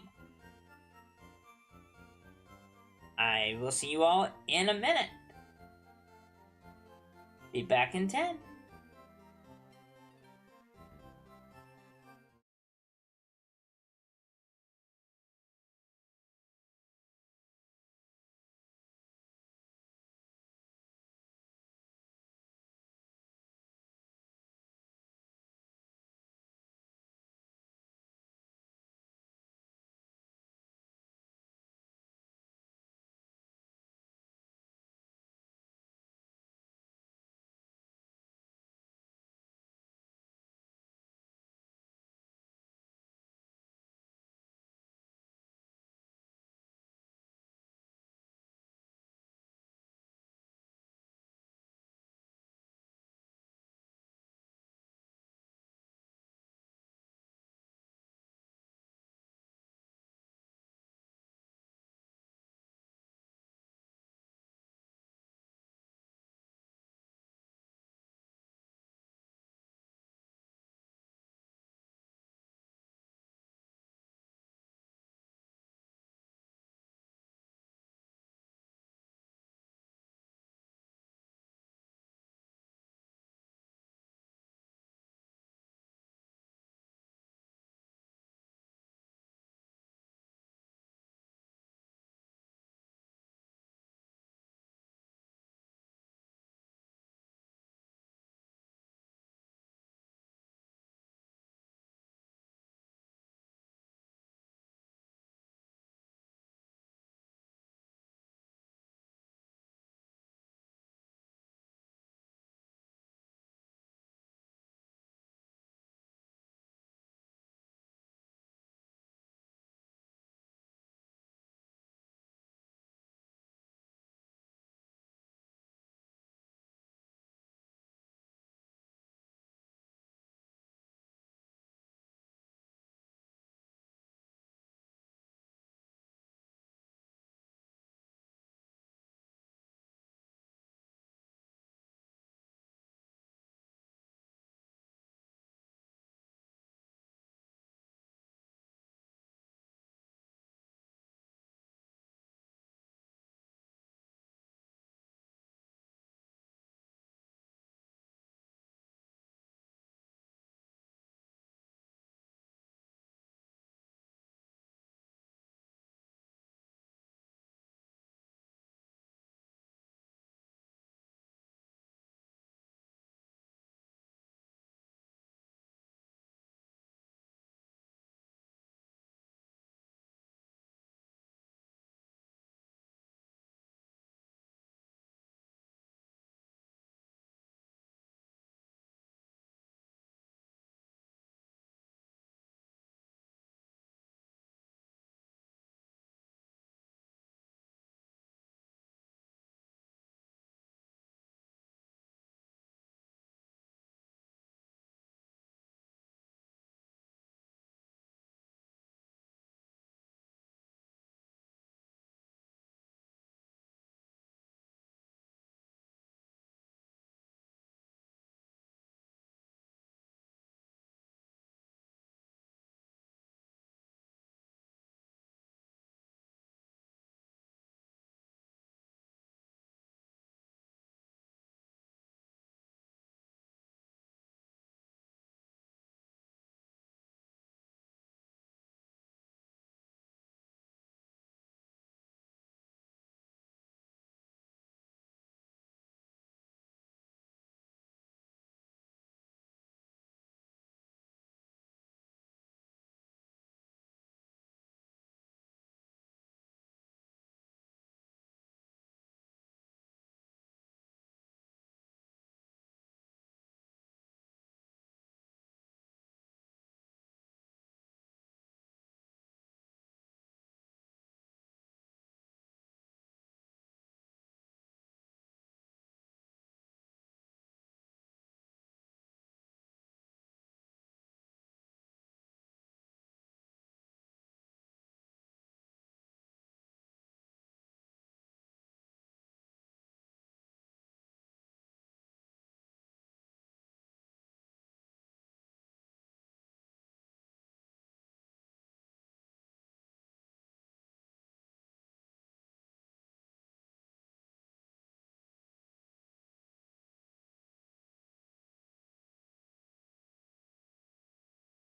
I will see you all in a minute. Be back in 10.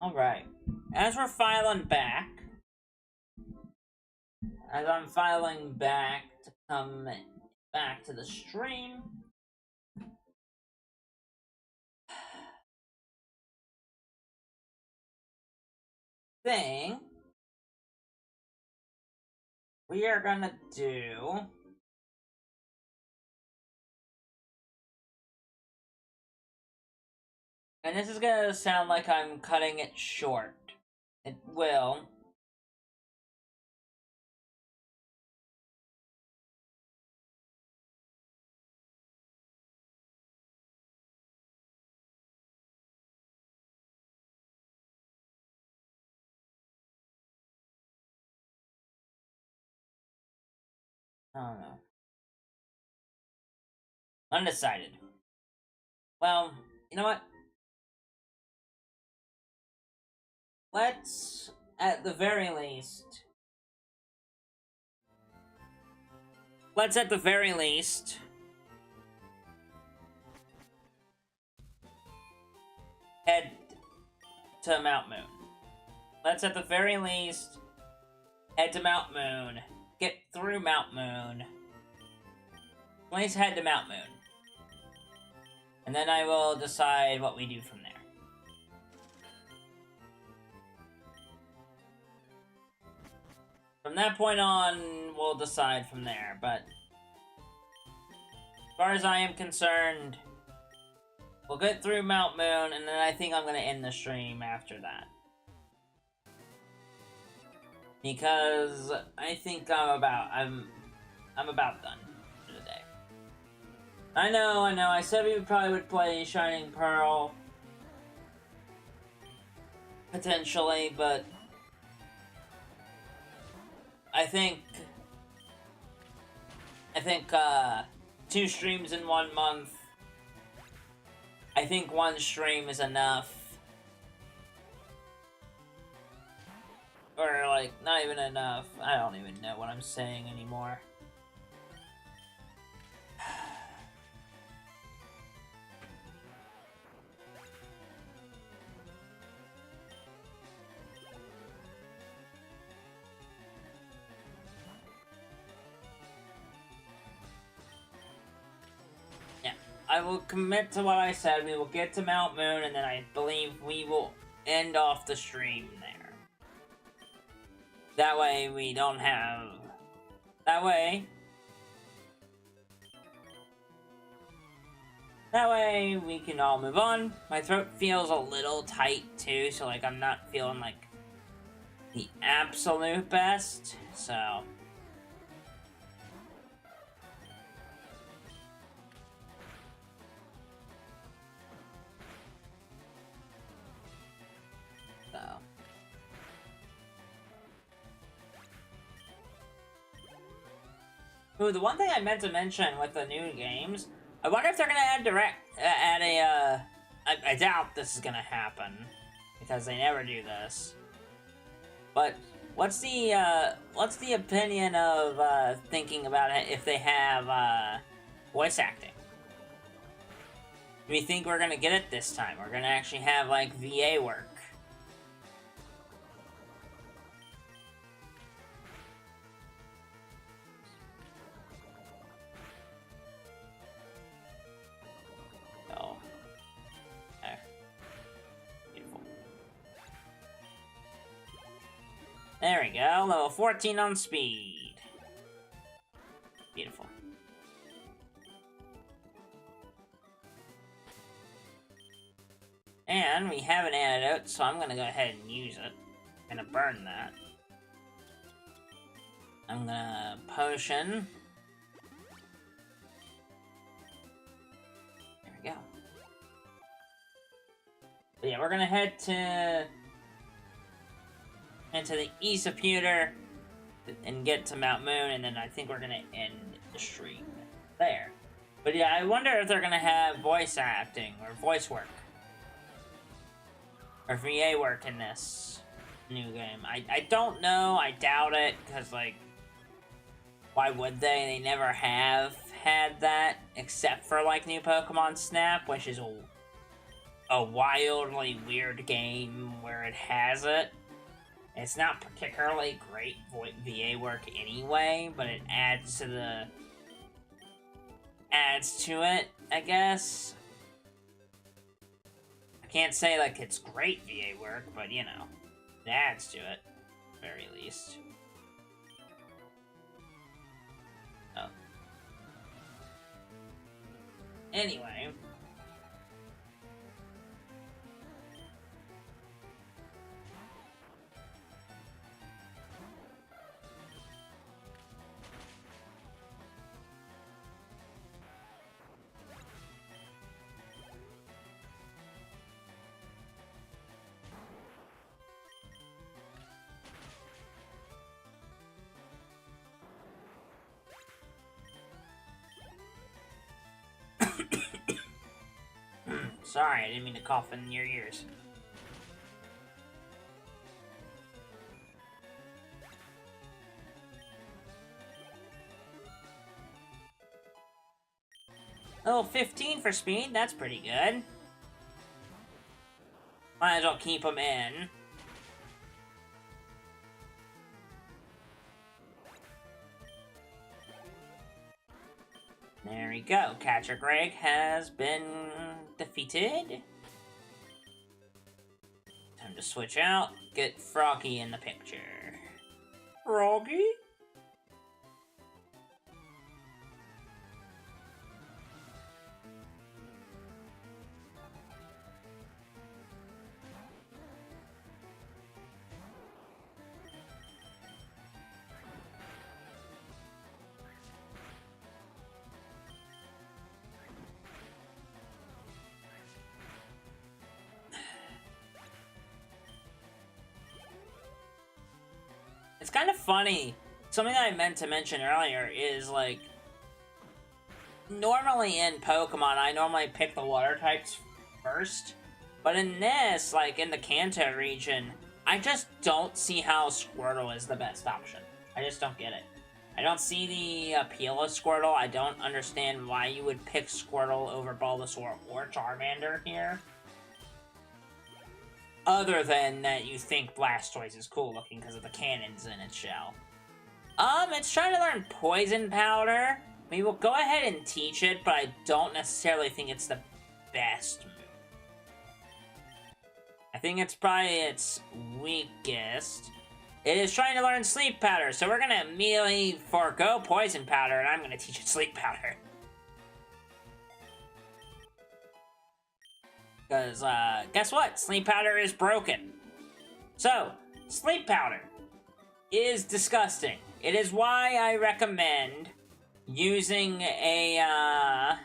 Alright. As we're filing back, as I'm filing back to come back to the stream, thing we are gonna do and this is gonna sound like I'm cutting it short. It will. I don't know. Undecided. Well, you know what? Let's, at the very least, head to Mount Moon. Let's at the very least head to Mount Moon. Get through Mount Moon. Let's head to Mount Moon. And then I will decide what we do from there. From that point on, we'll decide from there, but as far as I am concerned, we'll get through Mount Moon, and then I think I'm gonna end the stream after that. Because I think I'm about done for the day. I know, I said we probably would play Shining Pearl. Potentially, but I think 2 streams in 1 month. I think 1 stream is enough. Or, like, not even enough. I don't even know what I'm saying anymore. I will commit to what I said. We will get to Mount Moon, and then I believe we will end off the stream there. That way, we don't have... That way, we can all move on. My throat feels a little tight, too, so, like, I'm not feeling, like, the absolute best, so... Ooh, the one thing I meant to mention with the new games, I wonder if they're gonna I doubt this is gonna happen, because they never do this. But, what's the opinion of, thinking about it if they have, voice acting? Do we think we're gonna get it this time? We're gonna actually have, like, VA work? There we go, level 14 on speed. Beautiful. And we have an antidote, so I'm gonna go ahead and use it. I'm gonna burn that. I'm gonna potion. There we go. But yeah, we're gonna head to... into the east of Pewter and get to Mount Moon, and then I think we're gonna end the stream there. But yeah, I wonder if they're gonna have voice acting or voice work or VA work in this new game. I don't know. I doubt it, because, like, why would they? They never have had that, except for, like, new Pokemon Snap, which is a wildly weird game where it has it. It's not particularly great VA work anyway, but it adds to it, I guess. I can't say like it's great VA work, but you know, it adds to it, at the very least. Oh. Anyway. Sorry, I didn't mean to cough in your ears. Oh, 15 for speed, that's pretty good. Might as well keep him in. There we go. Catcher Greg has been defeated. Time to switch out. Get Froggy in the picture. Froggy? It's kind of funny. Something I meant to mention earlier is, like, normally in Pokemon, I normally pick the water types first. But in this, like, in the Kanto region, I just don't see how Squirtle is the best option. I just don't get it. I don't see the appeal of Squirtle. I don't understand why you would pick Squirtle over Bulbasaur or Charmander here. Other than that you think Blastoise is cool looking because of the cannons in its shell. It's trying to learn Poison Powder. We will go ahead and teach it, but I don't necessarily think it's the best move. I think it's probably its weakest. It is trying to learn Sleep Powder, so we're gonna immediately forego Poison Powder, and I'm gonna teach it Sleep Powder. Because, guess what? Sleep Powder is broken. So, Sleep Powder is disgusting. It is why I recommend using a,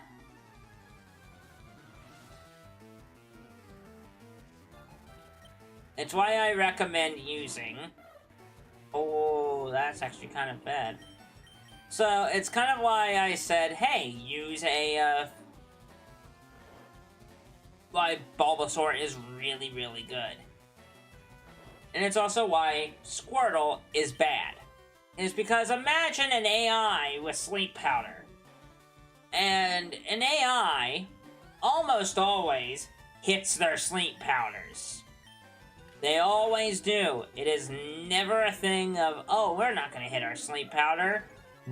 It's why I recommend using... Oh, that's actually kind of bad. So, it's kind of why I said, hey, use a, why Bulbasaur is really, really good. And it's also why Squirtle is bad. It's because imagine an AI with Sleep Powder. And an AI almost always hits their Sleep Powders. They always do. It is never a thing of, oh, we're not going to hit our Sleep Powder.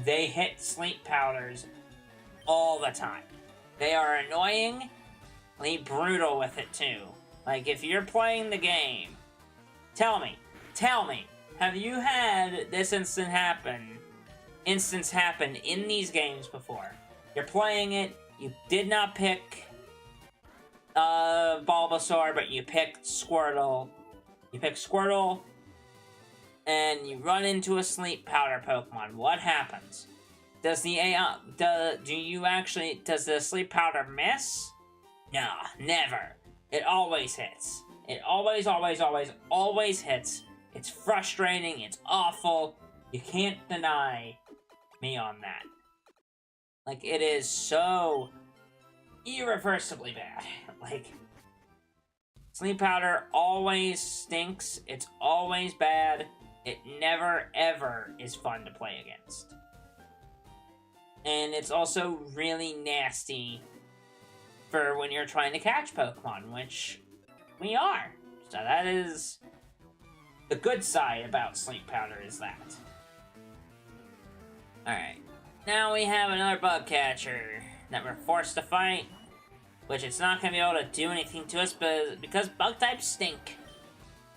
They hit Sleep Powders all the time. They are annoying. Brutal with it too. Like, if you're playing the game, tell me, have you had this instance happen in these games before? You're playing it, you did not pick Bulbasaur, but you picked Squirtle. You pick Squirtle, and you run into a Sleep Powder Pokemon. What happens? Does the AI, does the Sleep Powder miss? No, never. It always hits. It always hits. It's frustrating. It's awful. You can't deny me on that. Like, it is so irreversibly bad. Like, Sleep Powder always stinks. It's always bad. It never, ever is fun to play against. And it's also really nasty for when you're trying to catch Pokemon, which we are. So that is the good side about sleep powder, is that. Alright. Now we have another bug catcher that we're forced to fight, which it's not going to be able to do anything to us because bug types stink.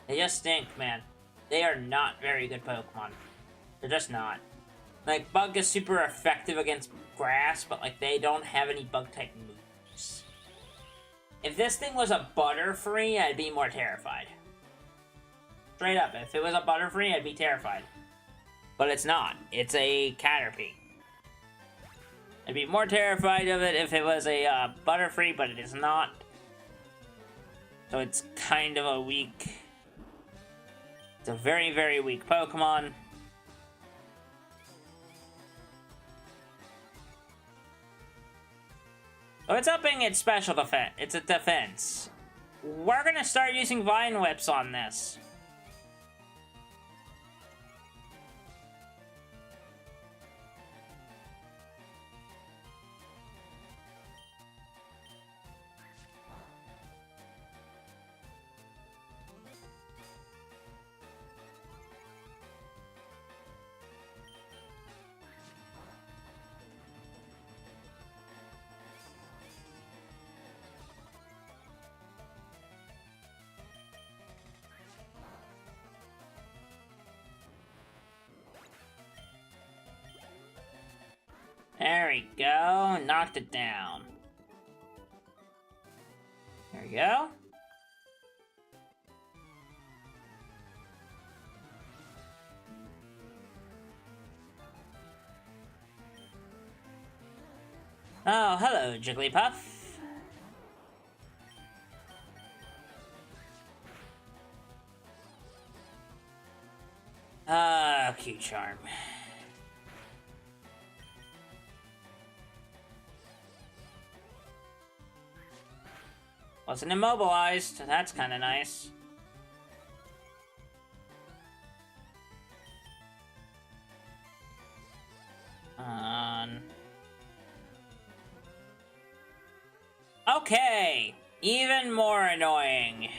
They just stink, man. They are not very good Pokemon. They're just not. Like, Bug is super effective against grass, but, like, they don't have any bug-type moves. If this thing was a Butterfree, I'd be more terrified. Straight up, if it was a Butterfree, I'd be terrified. But it's not. It's a Caterpie. I'd be more terrified of it if it was a Butterfree, but it is not. So it's kind of a weak... It's a very, very weak Pokemon. So it's upping its special defense. It's a defense. We're gonna start using Vine Whips on this. There we go. Knocked it down. There we go. Oh, hello, Jigglypuff. Cute charm. Wasn't immobilized. That's kind of nice. Okay! Even more annoying.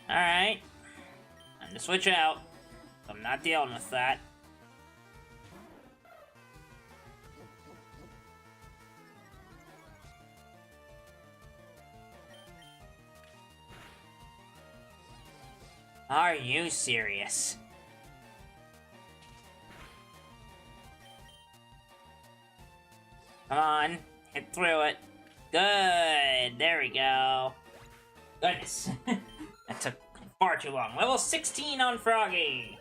Alright. Time to switch out. I'm not dealing with that. Are you serious? Come on, hit through it. Good, there we go. Goodness, that took far too long. Level 16 on Froggy.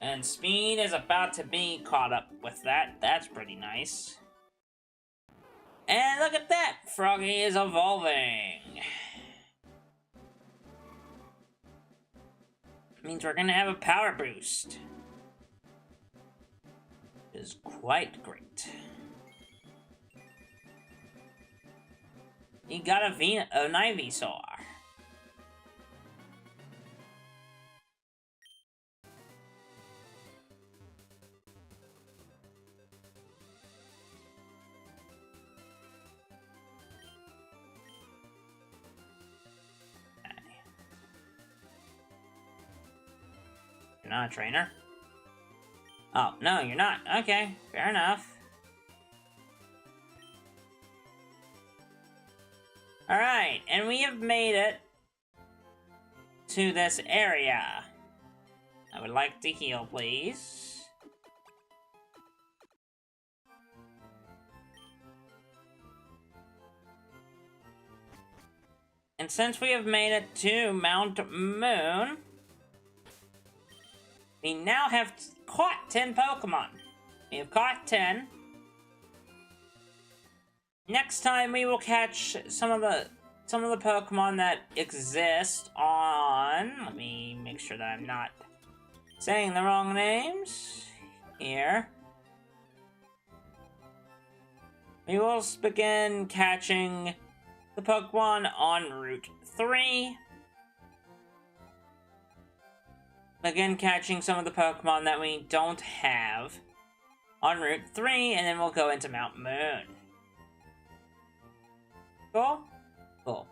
And Speed is about to be caught up with that. That's pretty nice. And look at that, Froggy is evolving. Means we're gonna have a power boost. It is quite great. You got an Ivysaur. You're not a trainer? Oh, no, you're not. Okay, fair enough. Alright, and we have made it to this area. I would like to heal, please. And since we have made it to Mount Moon, we now have caught 10 Pokemon. We have caught 10. Next time we will catch some of the Pokemon that exist on... Let me make sure that I'm not saying the wrong names. Here. We will begin catching the Pokemon on Route 3. Begin catching some of the Pokemon that we don't have on Route 3, and then we'll go into Mount Moon. Cool? Cool.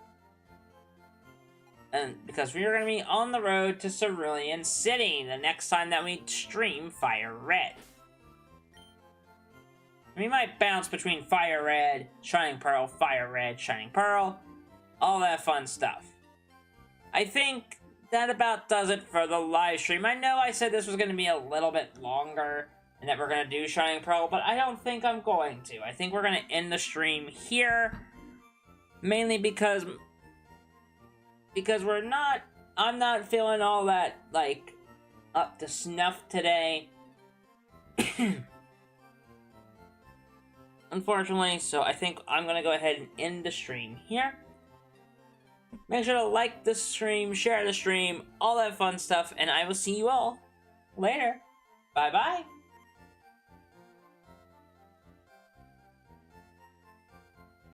And because we are going to be on the road to Cerulean City the next time that we stream FireRed. We might bounce between FireRed, Shining Pearl, FireRed, Shining Pearl, all that fun stuff. I think that about does it for the live stream. I know I said this was going to be a little bit longer and that we're going to do Shining Pearl, but I don't think I'm going to. I think we're going to end the stream here, mainly because I'm not feeling all that, like, up to snuff today. Unfortunately, so I think I'm going to go ahead and end the stream here. Make sure to like the stream, share the stream, all that fun stuff, and I will see you all later. Bye-bye.